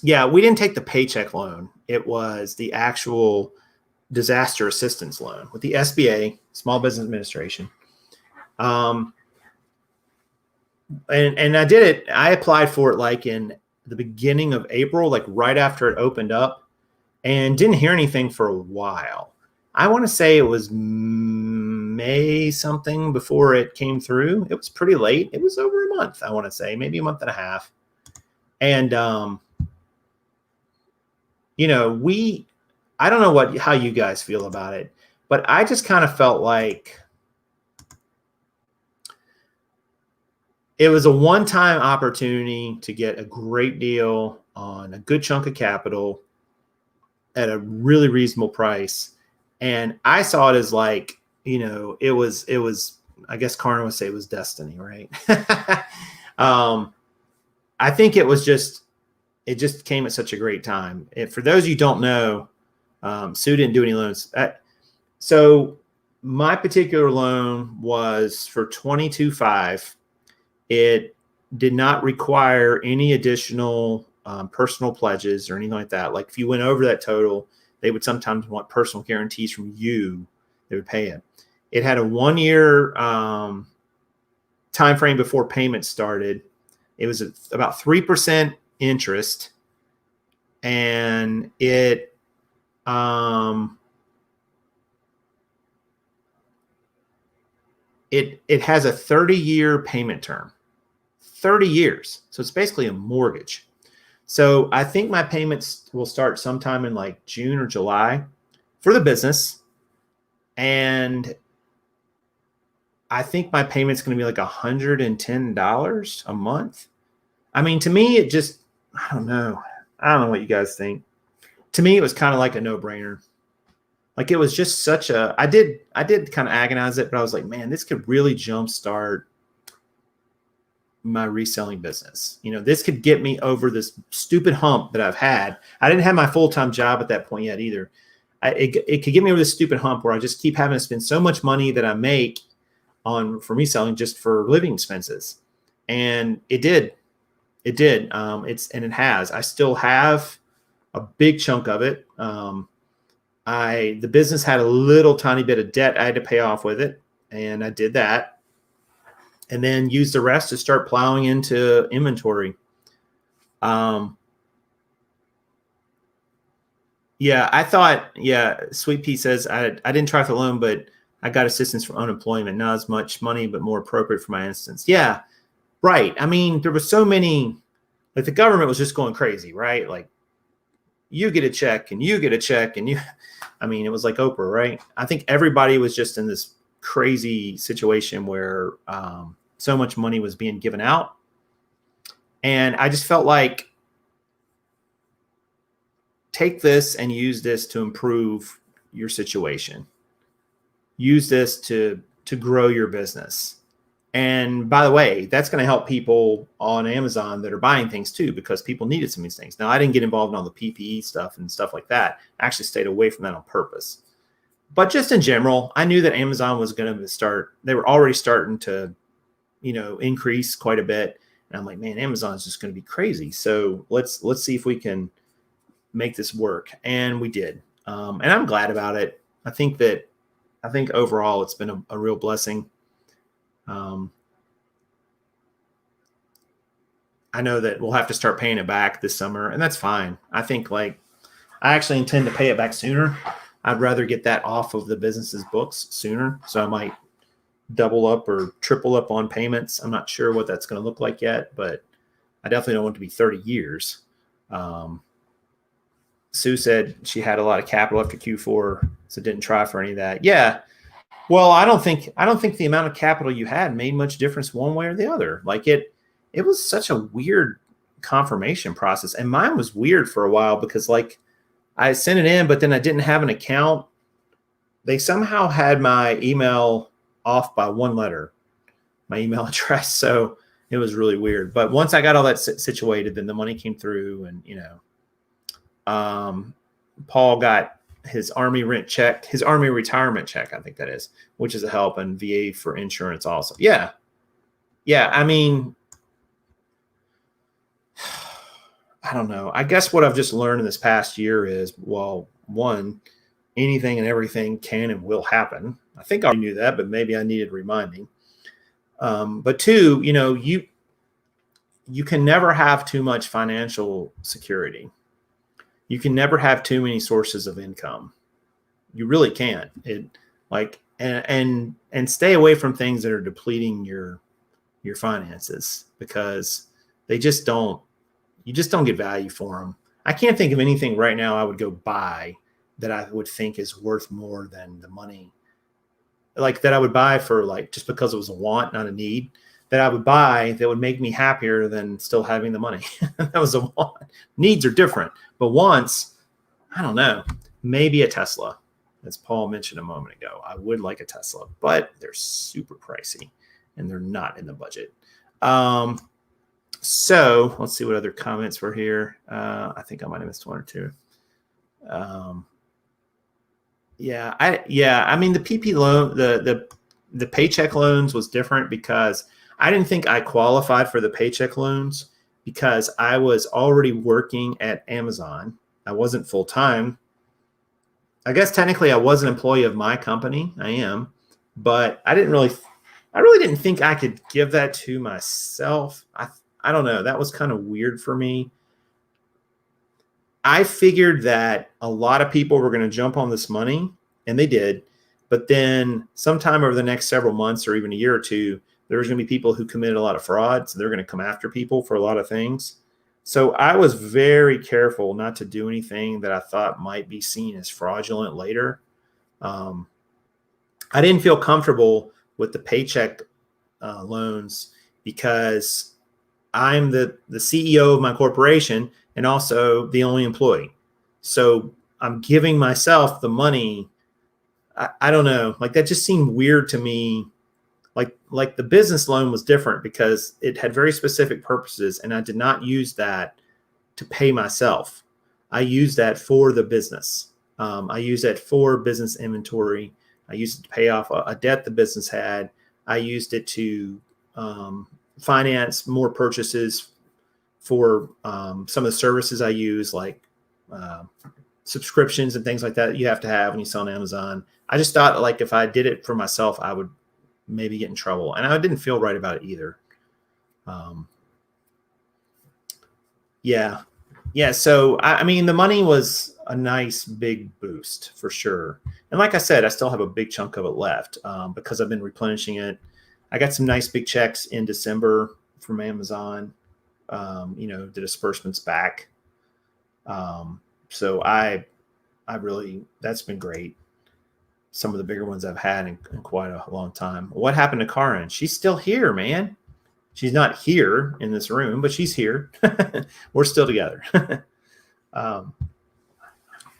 Yeah, we didn't take the paycheck loan. It was the actual disaster assistance loan with the SBA, Small Business Administration. And I did it. I applied for it like in the beginning of April, like right after it opened up, and didn't hear anything for a while. I want to say it was May something before it came through. It was pretty late. It was over a month, I want to say, maybe a month and a half. And, I don't know how you guys feel about it, but I just kind of felt like it was a one-time opportunity to get a great deal on a good chunk of capital at a really reasonable price. And I saw it as like, it was, I guess Karna would say it was destiny, right? I think it just came at such a great time. For those of you who don't know, Sue didn't do any loans. So my particular loan was for $22.5. It did not require any additional personal pledges or anything like that. Like if you went over that total, they would sometimes want personal guarantees from you. They would pay it. It had a 1-year time frame before payment started. It was about 3% interest, and it has a 30-year payment term. 30 years. So it's basically a mortgage. So I think my payments will start sometime in like June or July for the business. And I think my payment's going to be like $110 a month. I mean, to me, I don't know. I don't know what you guys think. To me, it was kind of like a no-brainer. Like it was just I did kind of agonize it, but I was like, man, this could really jumpstart my reselling business. This could get me over this stupid hump that I've had. I didn't have my full-time job at that point yet either. It could get me over this stupid hump where I just keep having to spend so much money that I make for reselling just for living expenses. And it did. It did. It has. I still have a big chunk of it. The business had a little tiny bit of debt I had to pay off with it, and I did that. And then use the rest to start plowing into inventory. Sweet Pea says, I didn't try for the loan, but I got assistance for unemployment. Not as much money, but more appropriate for my instance. Yeah, right. I mean, there were so many, like the government was just going crazy, right? Like you get a check and you get a check and it was like Oprah, right? I think everybody was just in this crazy situation where so much money was being given out. And I just felt like take this and use this to improve your situation. Use this to grow your business. And by the way, that's going to help people on Amazon that are buying things too, because people needed some of these things. Now, I didn't get involved in all the PPE stuff and stuff like that. I actually stayed away from that on purpose. But just in general, I knew that Amazon was going to they were already starting to, increase quite a bit. And I'm like, man, Amazon's just going to be crazy. So let's see if we can make this work. And we did. And I'm glad about it. I think overall it's been a real blessing. I know that we'll have to start paying it back this summer, and that's fine. I think I actually intend to pay it back sooner. I'd rather get that off of the business's books sooner. So I might double up or triple up on payments. I'm not sure what that's going to look like yet, but I definitely don't want it to be 30 years. Sue said she had a lot of capital after Q4, so didn't try for any of that. Yeah. Well, I don't think the amount of capital you had made much difference one way or the other. It was such a weird confirmation process. And mine was weird for a while because I sent it in, but then I didn't have an account. They somehow had my email off by one letter, my email address. So it was really weird. But once I got all that situated, then the money came through, and, Paul got his Army retirement check, I think that is, which is a help, and VA for insurance also. Yeah. Yeah. I mean, I don't know. I guess what I've just learned in this past year is, well, one, anything and everything can and will happen. I think I knew that, but maybe I needed reminding. But two, you can never have too much financial security. You can never have too many sources of income. You really can't. And stay away from things that are depleting your finances, because you just don't get value for them. I can't think of anything right now I would go buy that I would think is worth more than the money. That I would buy for just because it was a want, not a need, that I would buy that would make me happier than still having the money. That was a want. Needs are different, but wants, I don't know, maybe a Tesla, as Paul mentioned a moment ago. I would like a Tesla, but they're super pricey and they're not in the budget. So let's see what other comments were here. I think I might have missed one or two. I mean, the PP loan, the paycheck loans was different because I didn't think I qualified for the paycheck loans because I was already working at Amazon. I wasn't full time. I guess technically I was an employee of my company. I am, but I really didn't think I could give that to myself. I don't know. That was kind of weird for me. I figured that a lot of people were going to jump on this money, and they did. But then sometime over the next several months or even a year or two, there was going to be people who committed a lot of fraud. So they're going to come after people for a lot of things. So I was very careful not to do anything that I thought might be seen as fraudulent later. I didn't feel comfortable with the paycheck loans because I'm the CEO of my corporation and also the only employee. So I'm giving myself the money. I don't know, that just seemed weird to me. Like the business loan was different because it had very specific purposes, and I did not use that to pay myself. I used that for the business. I used that for business inventory. I used it to pay off a debt the business had. I used it to finance more purchases for some of the services I use, like subscriptions and things like that you have to have when you sell on Amazon. I just thought if I did it for myself, I would maybe get in trouble. And I didn't feel right about it either. Yeah. So, I mean, the money was a nice big boost for sure. And like I said, I still have a big chunk of it left because I've been replenishing it. I got some nice big checks in December from Amazon, the disbursements back. So that's been great. Some of the bigger ones I've had in quite a long time. What happened to Karin? She's still here, man. She's not here in this room, but she's here. We're still together.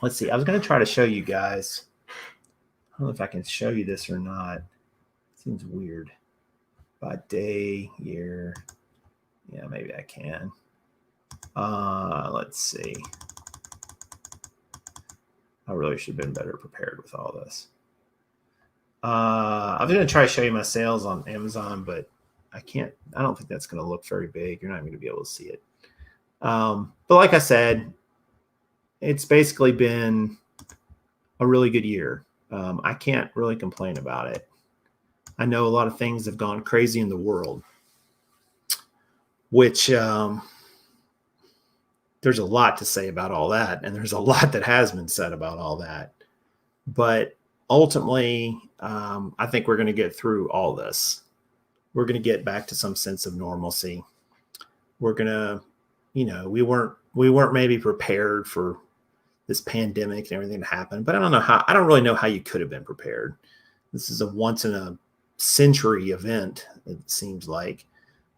Let's see. I was going to try to show you guys. I don't know if I can show you this or not. It seems weird. By day, year. Yeah, maybe I can. Let's see. I really should have been better prepared with all this. I was going to try to show you my sales on Amazon, but I don't think that's going to look very big. You're not going to be able to see it. But like I said, it's basically been a really good year. I can't really complain about it. I know a lot of things have gone crazy in the world, which there's a lot to say about all that. And there's a lot that has been said about all that. But ultimately, I think we're going to get through all this. We're going to get back to some sense of normalcy. We're going to, we weren't maybe prepared for this pandemic and everything that happened, but I don't really know how you could have been prepared. This is a once in a century event, it seems like.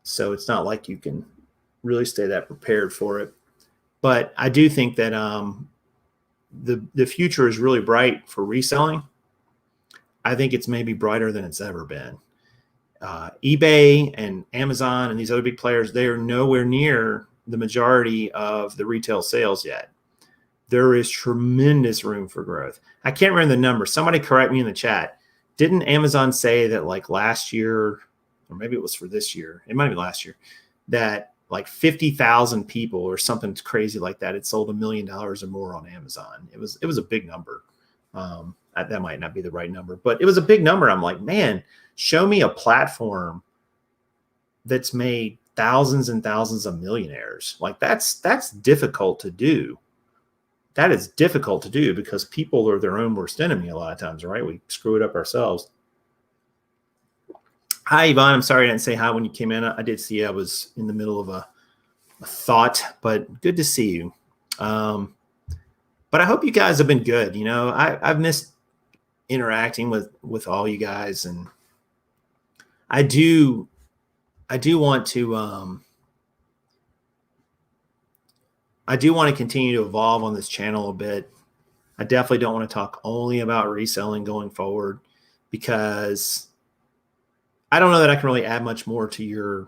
So it's not like you can really stay that prepared for it. But I do think that the future is really bright for reselling. I think it's maybe brighter than it's ever been. eBay and Amazon and these other big players, they are nowhere near the majority of the retail sales yet. There is tremendous room for growth. I can't remember the number. Somebody correct me in the chat. Didn't Amazon say that like last year, or maybe it was for this year, it might be last year, that like 50,000 people or something crazy like that had sold $1 million or more on Amazon? It was a big number. That might not be the right number, but it was a big number. I'm like, man, show me a platform that's made thousands and thousands of millionaires. Like that's difficult to do. That is difficult to do because people are their own worst enemy a lot of times, right? We screw it up ourselves. Hi, Yvonne. I'm sorry I didn't say hi when you came in. I did see I was in the middle of a thought, but good to see you. But I hope you guys have been good. I've missed interacting with all you guys, and I do want to continue to evolve on this channel a bit. I definitely don't want to talk only about reselling going forward because I don't know that I can really add much more to your.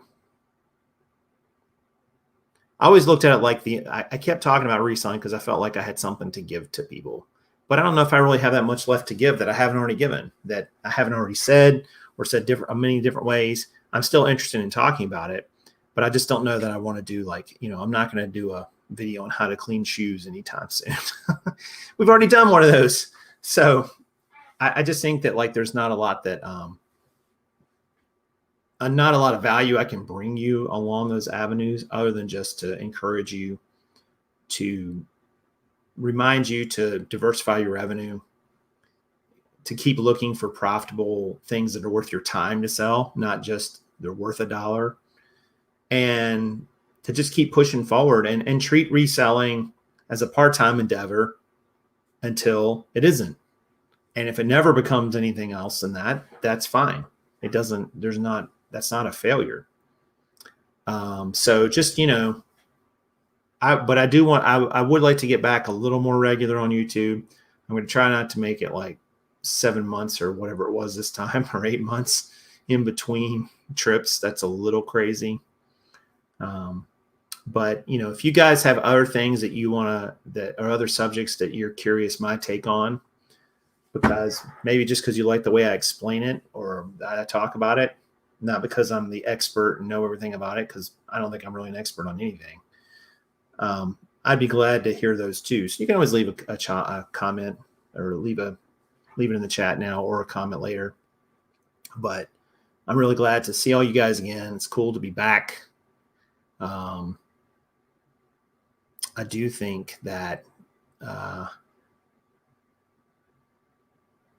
I always looked at it like I kept talking about reselling because I felt like I had something to give to people. But I don't know if I really have that much left to give that I haven't already given, that I haven't already said or said many different ways. I'm still interested in talking about it, but I just don't know that I want to do I'm not going to do a video on how to clean shoes anytime soon. We've already done one of those. So I just think that there's not a lot that, not a lot of value I can bring you along those avenues other than just to encourage you to remind you to diversify your revenue, to keep looking for profitable things that are worth your time to sell, not just they're worth $1, and to just keep pushing forward and treat reselling as a part-time endeavor until it isn't. And if it never becomes anything else than that, that's fine. That's not a failure. So just, I would like to get back a little more regular on YouTube. I'm going to try not to make it like 7 months or whatever it was this time, or 8 months in between trips. That's a little crazy. But if you guys have other things that you that are other subjects that you're curious my take on, because maybe just because you like the way I explain it or I talk about it, not because I'm the expert and know everything about it, because I don't think I'm really an expert on anything. I'd be glad to hear those too. So you can always leave a comment or leave it in the chat now or a comment later. But I'm really glad to see all you guys again. It's cool to be back. I do think that, oh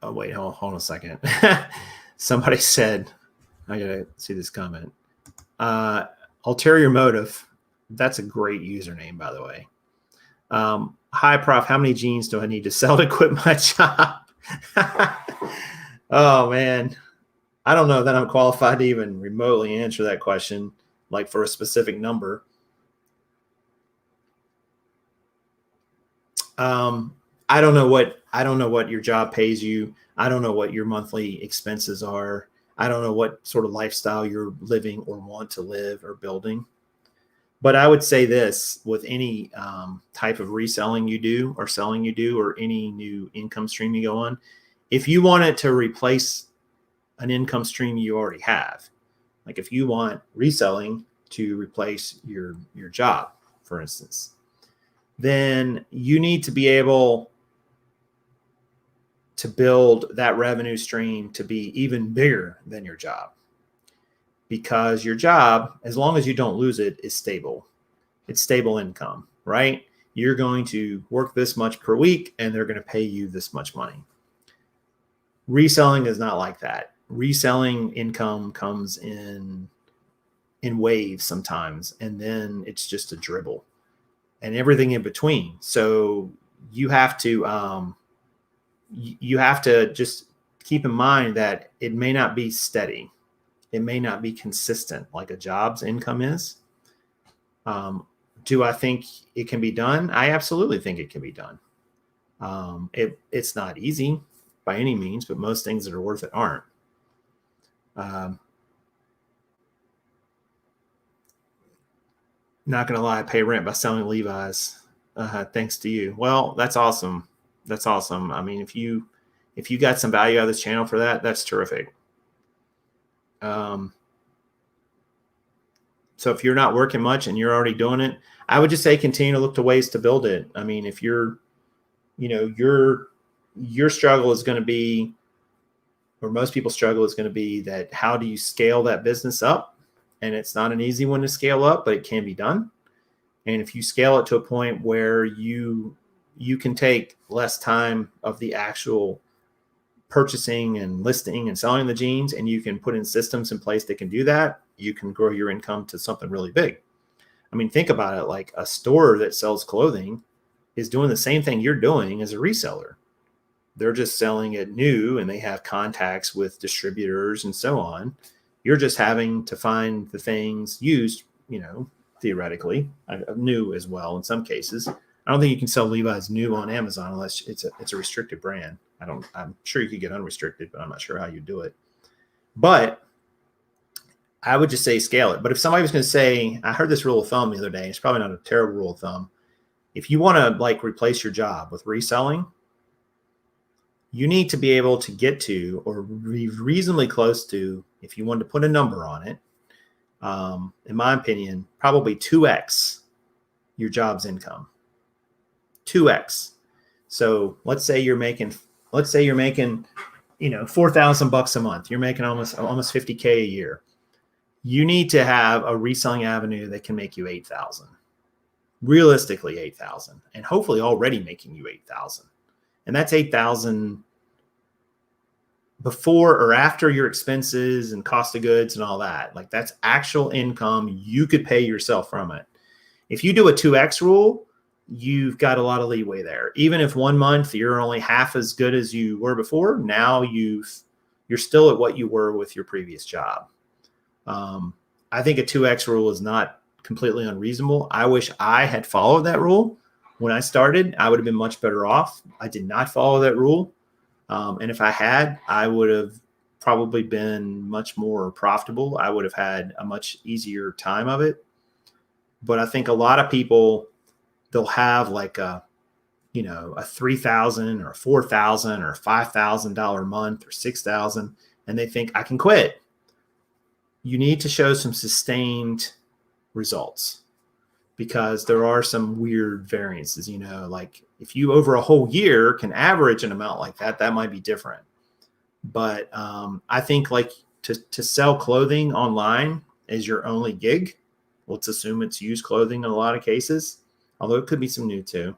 wait, hold on a second. Somebody said, I gotta see this comment. Ulterior motive. That's a great username, by the way. Hi, Prof. How many jeans do I need to sell to quit my job? Oh, man. I don't know that I'm qualified to even remotely answer that question, like for a specific number. I don't know what your job pays you. I don't know what your monthly expenses are. I don't know what sort of lifestyle you're living or want to live or building. But I would say this, with any type of reselling you do or selling you do or any new income stream you go on, if you want it to replace an income stream you already have, Like if you want reselling to replace your job, for instance, then you need to be able to build that revenue stream to be even bigger than your job, because your job, as long as you don't lose it, is stable. It's stable income, right? You're going to work this much per week and they're going to pay you this much money. Reselling is not like that. Reselling income comes in waves sometimes, and then it's just a dribble and everything in between. So you have to just keep in mind that it may not be steady. It may not be consistent like a job's income is. Do I think it can be done? I absolutely think it can be done. It's not easy by any means, but most things that are worth it aren't. Not going to lie, I pay rent by selling Levi's. Thanks to you. Well, that's awesome. That's awesome. I mean, if you got some value out of this channel for that, that's terrific. So if you're not working much and you're already doing it, I would just say continue to look to ways to build it. I mean, if your struggle is going to be, or most people's struggle is going to be, that how do you scale that business up? And it's not an easy one to scale up, but it can be done. And if you scale it to a point where you can take less time of the actual purchasing and listing and selling the jeans, and you can put in systems in place that can do that, you can grow your income to something really big. I mean, think about it. Like a store that sells clothing is doing the same thing you're doing as a reseller. They're just selling it new, and they have contacts with distributors and so on. You're just having to find the things used, theoretically, new as well in some cases. I don't think you can sell Levi's new on Amazon unless it's a restricted brand. I'm sure you could get unrestricted, but I'm not sure how you do it. But I would just say scale it. But if somebody was going to say, I heard this rule of thumb the other day, it's probably not a terrible rule of thumb. If you want to replace your job with reselling, you need to be able to get to, or be reasonably close to, if you wanted to put a number on it, in my opinion, probably 2x your job's income. 2x. So let's say you're making, $4,000 a month. You're making almost $50K a year. You need to have a reselling avenue that can make you 8,000. Realistically 8,000, and hopefully already making you 8,000. And that's 8,000 before or after your expenses and cost of goods and all that. Like that's actual income you could pay yourself from it. If you do a 2x rule, you've got a lot of leeway there. Even if 1 month you're only half as good as you were before, now you're still at what you were with your previous job. I think a 2x rule is not completely unreasonable. I wish I had followed that rule when I started. I would have been much better off. I did not follow that rule. And if I had, I would have probably been much more profitable. I would have had a much easier time of it. But I think a lot of people, they'll have like a $3,000 or $4,000 or $5,000 a month or $6,000, and they think I can quit. You need to show some sustained results, because there are some weird variances, like if you over a whole year can average an amount like that, that might be different. But I think like to sell clothing online as your only gig, let's assume it's used clothing in a lot of cases, although it could be some new too.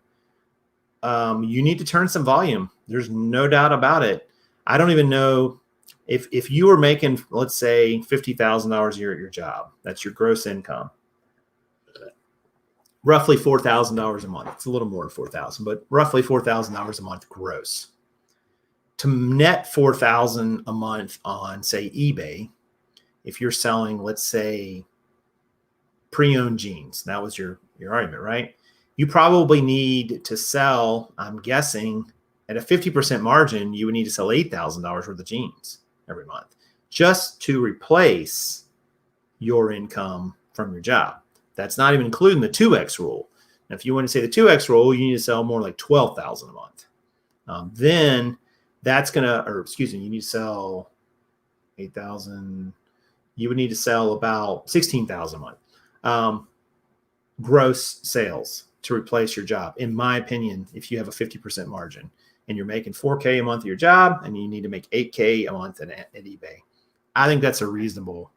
You need to turn some volume. There's no doubt about it. I don't even know if you were making, let's say, $50,000 a year at your job. That's your gross income. Roughly $4,000 a month. It's a little more than 4,000, but roughly $4,000 a month gross. To net 4,000 a month on, say, eBay, if you're selling, let's say, pre-owned jeans, that was your argument, right? You probably need to sell, I'm guessing, at a 50% margin, you would need to sell $8,000 worth of jeans every month just to replace your income from your job. That's not even including the 2x rule. Now, if you want to say the 2x rule, you need to sell more like 12,000 a month. Then that's you need to sell 8,000 you would need to sell about 16,000 a month gross sales to replace your job. In my opinion, if you have a 50% margin and you're making $4K a month at your job and you need to make $8K a month at eBay, I think that's a reasonable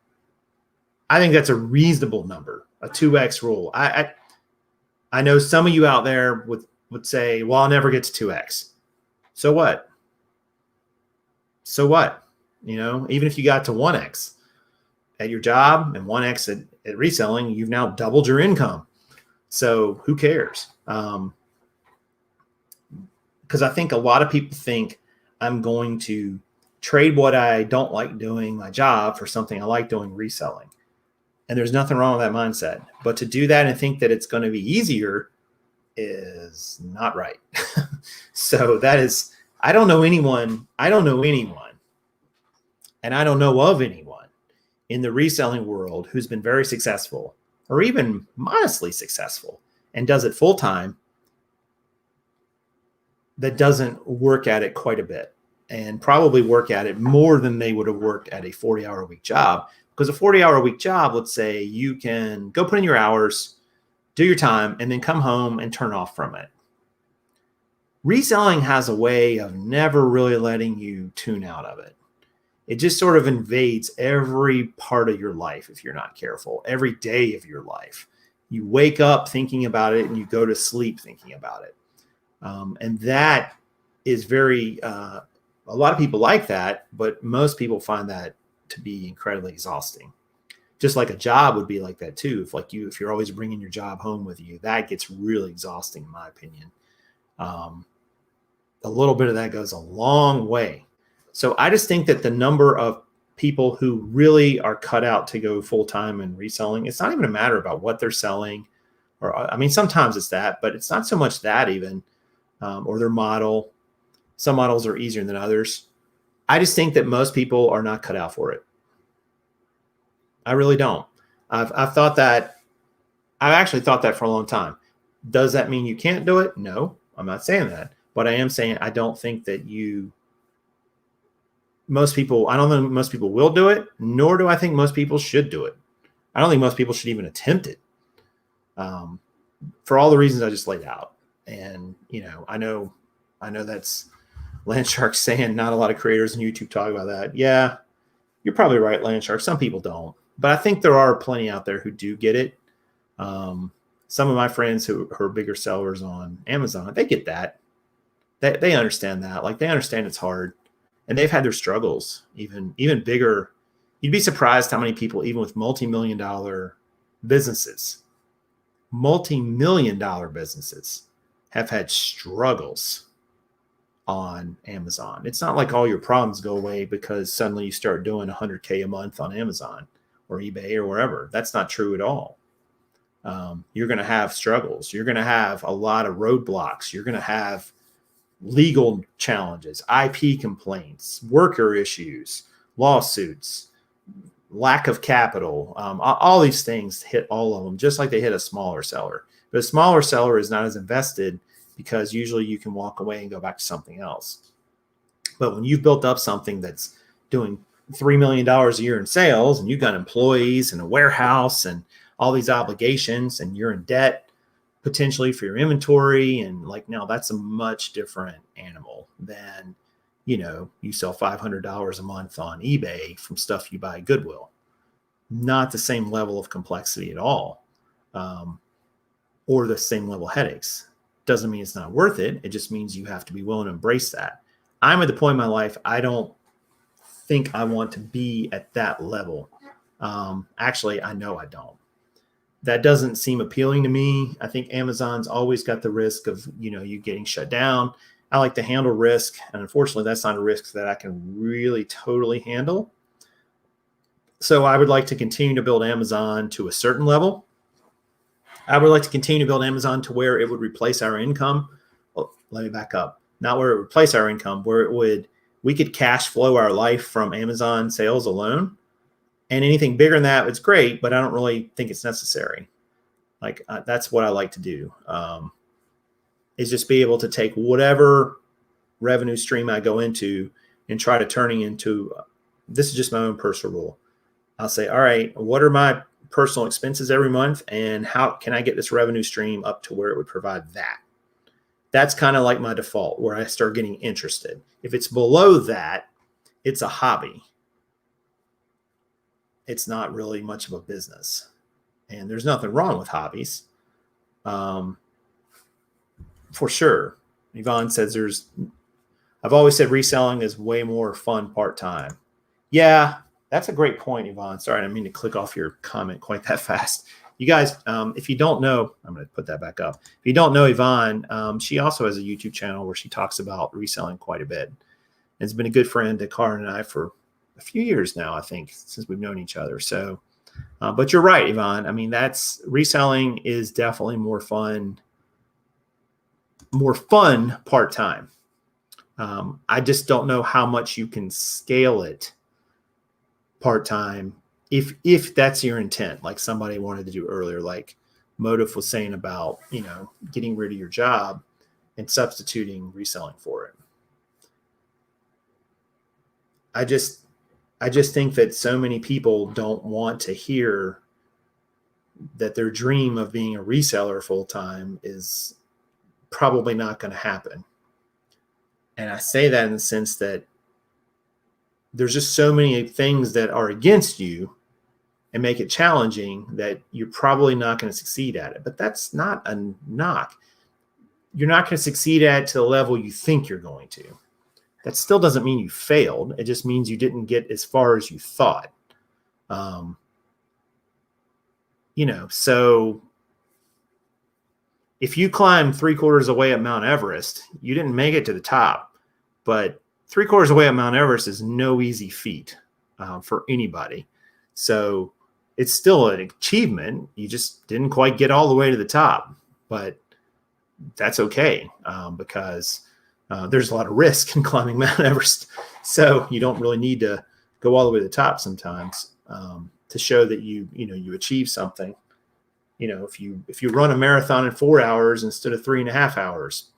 number, a 2X rule. I know some of you out there would say, well, I'll never get to 2X. So what? Even if you got to 1X at your job and 1X at reselling, you've now doubled your income. So who cares? Because I think a lot of people think I'm going to trade what I don't like doing, my job, for something I like doing, reselling. And there's nothing wrong with that mindset. But to do that and think that it's going to be easier is not right. So that is, I don't know anyone, and I don't know of anyone in the reselling world who's been very successful or even modestly successful and does it full time that doesn't work at it quite a bit, and probably work at it more than they would have worked at a 40-hour-a-week job. Because a 40-hour-a-week job, let's say you can go put in your hours, do your time, and then come home and turn off from it. Reselling has a way of never really letting you tune out of it. It just sort of invades every part of your life if you're not careful, every day of your life. You wake up thinking about it and you go to sleep thinking about it. And that is very, a lot of people like that, but most people find that to be incredibly exhausting. Just like a job would be like that too. If you're always bringing your job home with you, that gets really exhausting in my opinion. A little bit of that goes a long way. So I just think that the number of people who really are cut out to go full-time in reselling, it's not even a matter about what they're selling, sometimes it's that, but it's not so much that even, or their model. Some models are easier than others. I just think that most people are not cut out for it. I really don't. I've actually thought that for a long time. Does that mean you can't do it? No, I'm not saying that, but I am saying I don't think that I don't think most people will do it, nor do I think most people should do it. I don't think most people should even attempt it, for all the reasons I just laid out. And, I know that's Landshark saying not a lot of creators on YouTube talk about that. Yeah, you're probably right, Landshark. Some people don't, but I think there are plenty out there who do get it. Some of my friends who are bigger sellers on Amazon, they get that. They understand that. Like, they understand it's hard, and they've had their struggles even bigger. You'd be surprised how many people, even with multi-million-dollar businesses, have had struggles on Amazon. It's not like all your problems go away because suddenly you start doing 100K a month on Amazon or eBay or wherever. That's not true at all. You're going to have struggles. You're going to have a lot of roadblocks. You're going to have legal challenges, IP complaints, worker issues, lawsuits, lack of capital. All these things hit all of them, just like they hit a smaller seller. But a smaller seller is not as invested because usually you can walk away and go back to something else. But when you've built up something that's doing $3 million a year in sales, and you've got employees and a warehouse and all these obligations, and you're in debt potentially for your inventory, and now that's a much different animal than, you sell $500 a month on eBay from stuff you buy at Goodwill. Not the same level of complexity at all, or the same level of headaches. Doesn't mean it's not worth it. It just means you have to be willing to embrace that. I'm at the point in my life, I don't think I want to be at that level. Actually, I know I don't. That doesn't seem appealing to me. I think Amazon's always got the risk of, you getting shut down. I like to handle risk. And unfortunately, that's not a risk that I can really totally handle. So I would like to continue to build Amazon to a certain level. I would like to continue to build Amazon to where it would replace our income. Well, let me back up. Not where it would replace our income, where we could cash flow our life from Amazon sales alone. And anything bigger than that, it's great, but I don't really think it's necessary. That's what I like to do, is just be able to take whatever revenue stream I go into and try to turn it into, this is just my own personal rule. I'll say, all right, what are my personal expenses every month, and how can I get this revenue stream up to where it would provide that? That's kind of like my default, where I start getting interested. If it's below that, it's a hobby. It's not really much of a business. And there's nothing wrong with hobbies. For sure. Yvonne says I've always said reselling is way more fun part-time. Yeah, that's a great point, Yvonne. Sorry, I didn't mean to click off your comment quite that fast. You guys, if you don't know, I'm going to put that back up. If you don't know Yvonne, she also has a YouTube channel where she talks about reselling quite a bit. It's been a good friend to Karen and I for a few years now, I think, since we've known each other. So, but you're right, Yvonne. I mean, reselling is definitely more fun part-time. I just don't know how much you can scale it part-time if that's your intent, like somebody wanted to do earlier, like Motive was saying about, getting rid of your job and substituting reselling for it. I just think that so many people don't want to hear that their dream of being a reseller full-time is probably not going to happen. And I say that in the sense that there's just so many things that are against you and make it challenging that you're probably not going to succeed at it. But that's not a knock. You're not going to succeed at it to the level you think you're going to. That still doesn't mean you failed. It just means you didn't get as far as you thought. So if you climb 3/4 of the way at Mount Everest, you didn't make it to the top, but 3/4 of the way at Mount Everest is no easy feat for anybody. So it's still an achievement. You just didn't quite get all the way to the top, but that's okay because there's a lot of risk in climbing Mount Everest. So you don't really need to go all the way to the top sometimes to show that you achieve something. If you run a marathon in 4 hours instead of 3.5 hours,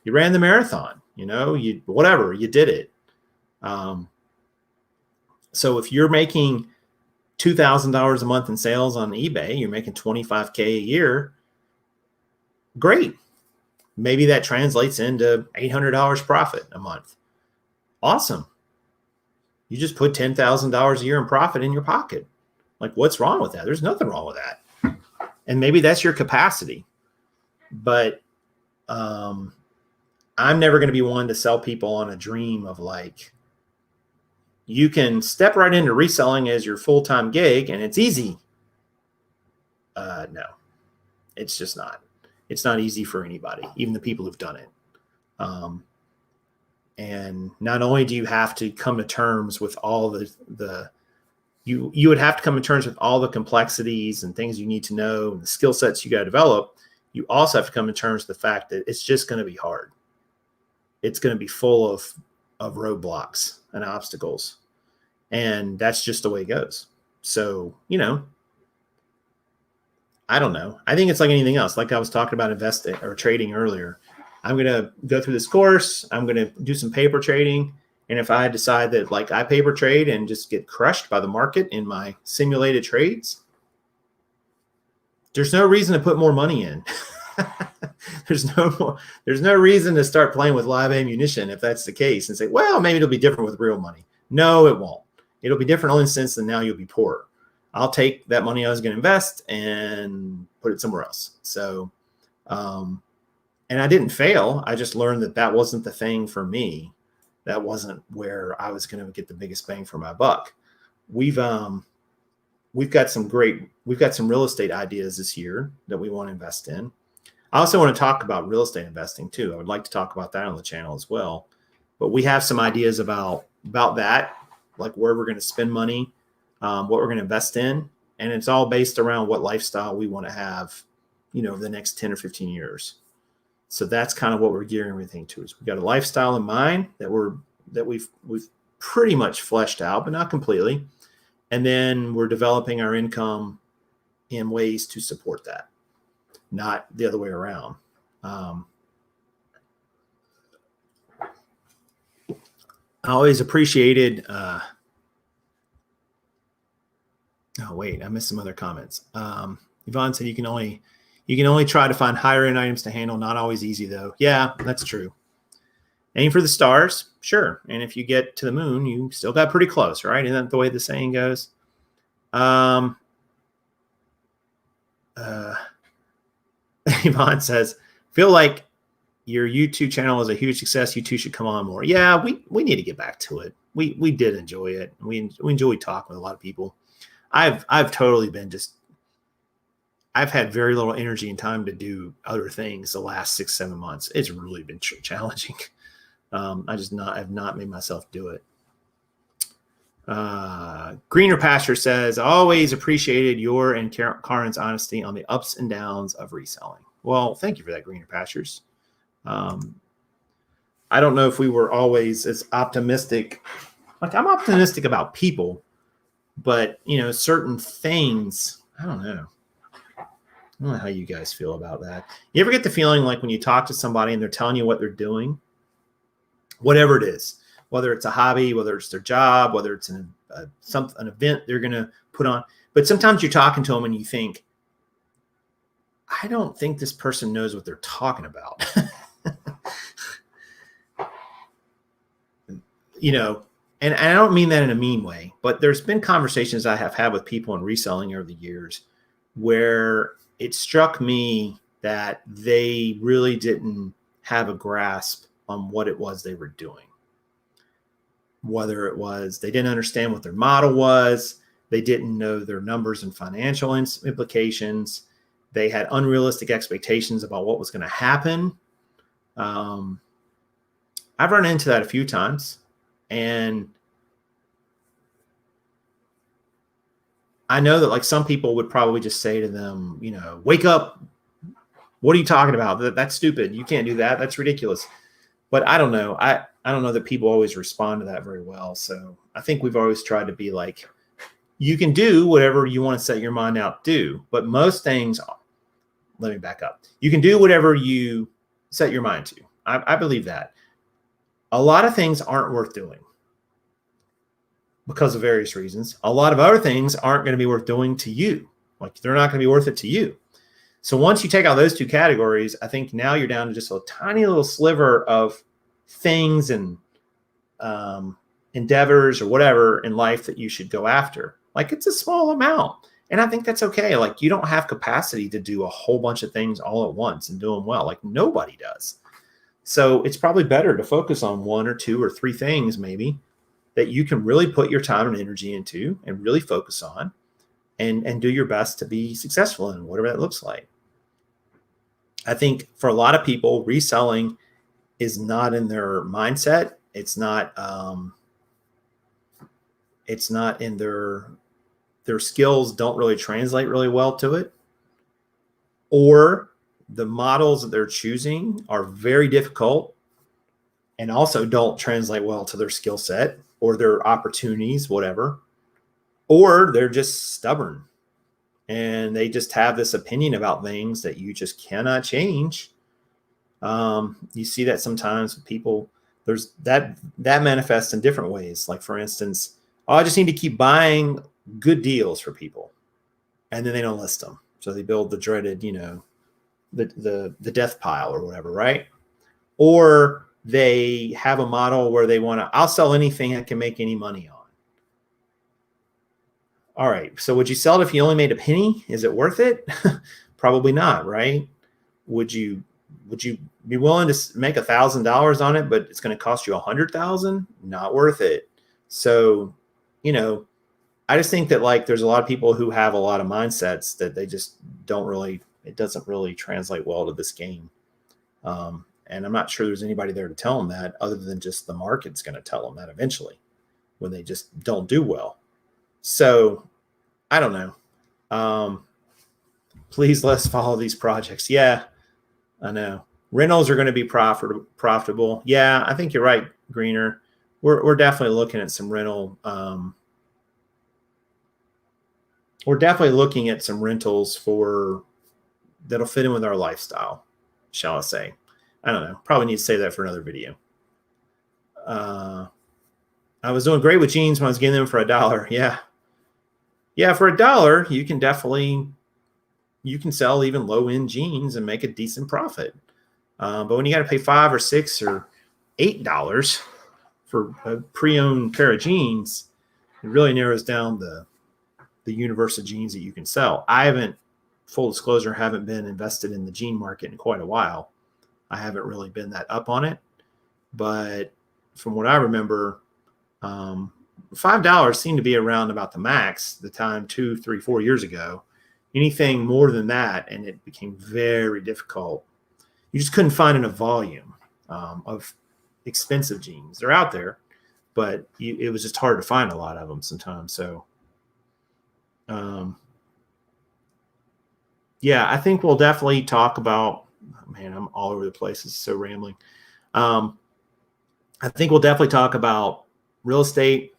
you ran the marathon, you did it. So if you're making $2,000 a month in sales on eBay, you're making $25K a year. Great. Maybe that translates into $800 profit a month. Awesome. You just put $10,000 a year in profit in your pocket. Like, what's wrong with that? There's nothing wrong with that. And maybe that's your capacity. But I'm never going to be one to sell people on a dream of like, you can step right into reselling as your full-time gig and it's easy. No, it's just not. It's not easy for anybody, even the people who've done it. And not only do you have to come to terms with all you would have to come to terms with all the complexities and things you need to know and the skill sets you got to develop. You also have to come to terms with the fact that it's just going to be hard. It's going to be full of roadblocks and obstacles. And that's just the way it goes. So, I don't know. I think it's like anything else. Like I was talking about investing or trading earlier. I'm going to go through this course. I'm going to do some paper trading. And if I decide that like I paper trade and just get crushed by the market in my simulated trades, there's no reason to put more money in. There's no reason to start playing with live ammunition if that's the case and say, well, maybe it'll be different with real money. No, it won't. It'll be different only in the sense that now you'll be poorer. I'll take that money I was going to invest and put it somewhere else. So, and I didn't fail. I just learned that wasn't the thing for me. That wasn't where I was going to get the biggest bang for my buck. We've got some real estate ideas this year that we want to invest in. I also want to talk about real estate investing too. I would like to talk about that on the channel as well. But we have some ideas about that, like where we're going to spend money, what we're going to invest in. And it's all based around what lifestyle we want to have, the next 10 or 15 years. So that's kind of what we're gearing everything to. Is we've got a lifestyle in mind that we've pretty much fleshed out, but not completely. And then we're developing our income in ways to support that, not the other way around. I always appreciated Oh, wait, I missed some other comments. Yvonne said you can only try to find higher end items to handle. Not always easy though. Yeah, that's true. Aim for the stars, sure. And if you get to the moon, you still got pretty close, right? Isn't that the way the saying goes? Yvonne says, feel like your YouTube channel is a huge success. You two should come on more. Yeah, we need to get back to it. We did enjoy it. We enjoyed talking with a lot of people. I've totally been I've had very little energy and time to do other things the last 6-7 months. It's really been challenging. I just have not made myself do it. Greener Pasture says, always appreciated your and Karen's honesty on the ups and downs of reselling. Well, thank you for that, Greener Pastures. I don't know if we were always as optimistic. Like, I'm optimistic about people, but certain things, I don't know. I don't know how you guys feel about that. You ever get the feeling like when you talk to somebody and they're telling you what they're doing, whatever it is, whether it's a hobby, whether it's their job, whether it's an event they're going to put on. But sometimes you're talking to them and you think, I don't think this person knows what they're talking about. And I don't mean that in a mean way, but there's been conversations I have had with people in reselling over the years where it struck me that they really didn't have a grasp on what it was they were doing. Whether it was they didn't understand what their model was, they didn't know their numbers and financial implications, they had unrealistic expectations about what was going to happen. I've run into that a few times, and I know that like some people would probably just say to them, wake up. What are you talking about? That's stupid. You can't do that. That's ridiculous. But I don't know. I don't know that people always respond to that very well. So I think we've always tried to be like, you can do whatever you want to set your mind out to do. But most things, let me back up. You can do whatever you set your mind to. I believe that. A lot of things aren't worth doing because of various reasons. A lot of other things aren't going to be worth doing to you. Like, they're not going to be worth it to you. So once you take out those two categories, I think now you're down to just a tiny little sliver of things and endeavors or whatever in life that you should go after. Like, it's a small amount. And I think that's okay. Like, you don't have capacity to do a whole bunch of things all at once and do them well. Like, nobody does. So it's probably better to focus on 1 or 2 or 3 things maybe that you can really put your time and energy into and really focus on and do your best to be successful in whatever that looks like. I think for a lot of people, reselling is not in their mindset. It's not in their skills don't really translate really well to it, or the models that they're choosing are very difficult and also don't translate well to their skill set or their opportunities, whatever, or they're just stubborn and they just have this opinion about things that you just cannot change. You see that sometimes with people. There's that manifests in different ways. Like, for instance, I just need to keep buying good deals for people, and then they don't list them. So they build the dreaded, the death pile or whatever, right? Or they have a model where they want to, I'll sell anything I can make any money on. All right. So would you sell it if you only made a penny? Is it worth it? Probably not, right? Would you be willing to make $1,000 on it, but it's going to cost you $100,000? Not worth it. So, I just think that like there's a lot of people who have a lot of mindsets that they just don't really, it doesn't really translate well to this game. And I'm not sure there's anybody there to tell them that other than just the market's going to tell them that eventually when they just don't do well. So I don't know. Please let's follow these projects. Yeah, I know. Rentals are going to be profitable. Yeah, I think you're right, Greener. We're definitely looking at some rental. We're definitely looking at some rentals that'll fit in with our lifestyle, shall I say. I don't know. Probably need to say that for another video. I was doing great with jeans when I was getting them for $1. Yeah. yeah, for $1, you can sell even low-end jeans and make a decent profit. But when you got to pay $5 or $6 or $8 for a pre-owned pair of jeans, it really narrows down the universe of jeans that you can sell. I haven't, full disclosure, haven't been invested in the jean market in quite a while. I haven't really been that up on it. But from what I remember, $5 seemed to be around about the max the time 2, 3, 4 years ago. Anything more than that, and it became very difficult. You just couldn't find enough volume of expensive jeans. They're out there, but it was just hard to find a lot of them sometimes. So, yeah, I think we'll definitely talk about, man, I'm all over the place. It's so rambling. I think we'll definitely talk about real estate.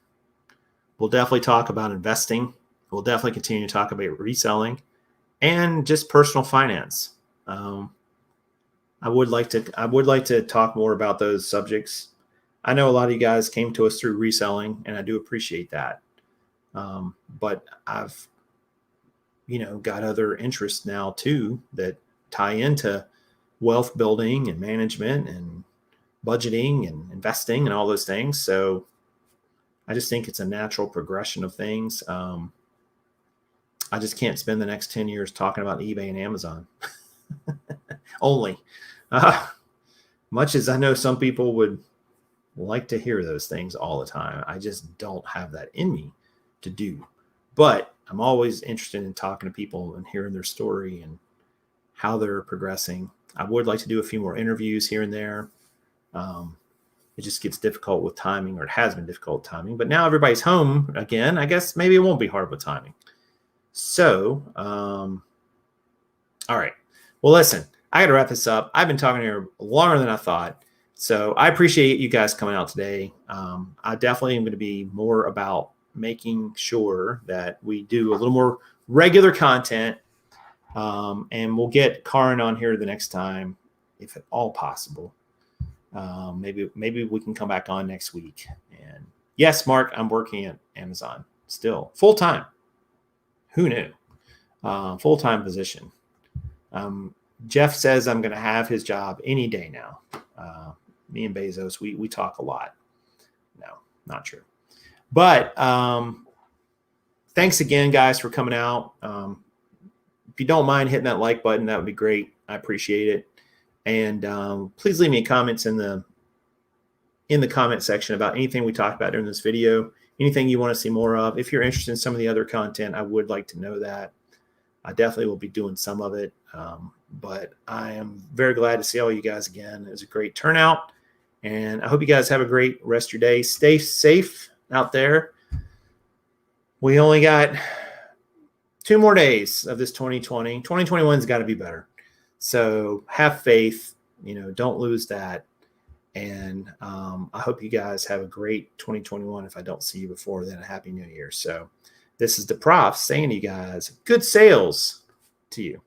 We'll definitely talk about investing. We'll definitely continue to talk about reselling and just personal finance. I would like to talk more about those subjects. I know a lot of you guys came to us through reselling, and I do appreciate that. But I've, got other interests now too that tie into wealth building and management and budgeting and investing and all those things. So I just think it's a natural progression of things. I just can't spend the next 10 years talking about eBay and Amazon only. Much as I know some people would like to hear those things all the time, I just don't have that in me to do. But I'm always interested in talking to people and hearing their story and how they're progressing. I would like to do a few more interviews here and there. It just gets difficult with timing, or it has been difficult with timing. But now everybody's home again. I guess maybe it won't be hard with timing. So, all right. Well, listen, I got to wrap this up. I've been talking here longer than I thought. So I appreciate you guys coming out today. I definitely am going to be more about making sure that we do a little more regular content. And we'll get Karin on here the next time, if at all possible. Maybe we can come back on next week. And yes, Mark, I'm working at Amazon still full time. Who knew? Full-time position. Jeff says I'm going to have his job any day now. Me and Bezos, we talk a lot. No, not true. But thanks again, guys, for coming out. If you don't mind hitting that like button, that would be great. I appreciate it. And please leave me comments in the comment section about anything we talked about during this video, anything you want to see more of. If you're interested in some of the other content, I would like to know that. I definitely will be doing some of it. But I am very glad to see all you guys again. It was a great turnout. And I hope you guys have a great rest of your day. Stay safe out there. We only got 2 more days of this 2020. 2021's got to be better. So have faith, don't lose that. And I hope you guys have a great 2021. If I don't see you before then, a happy new year. So this is the Prof saying to you guys, good sales to you.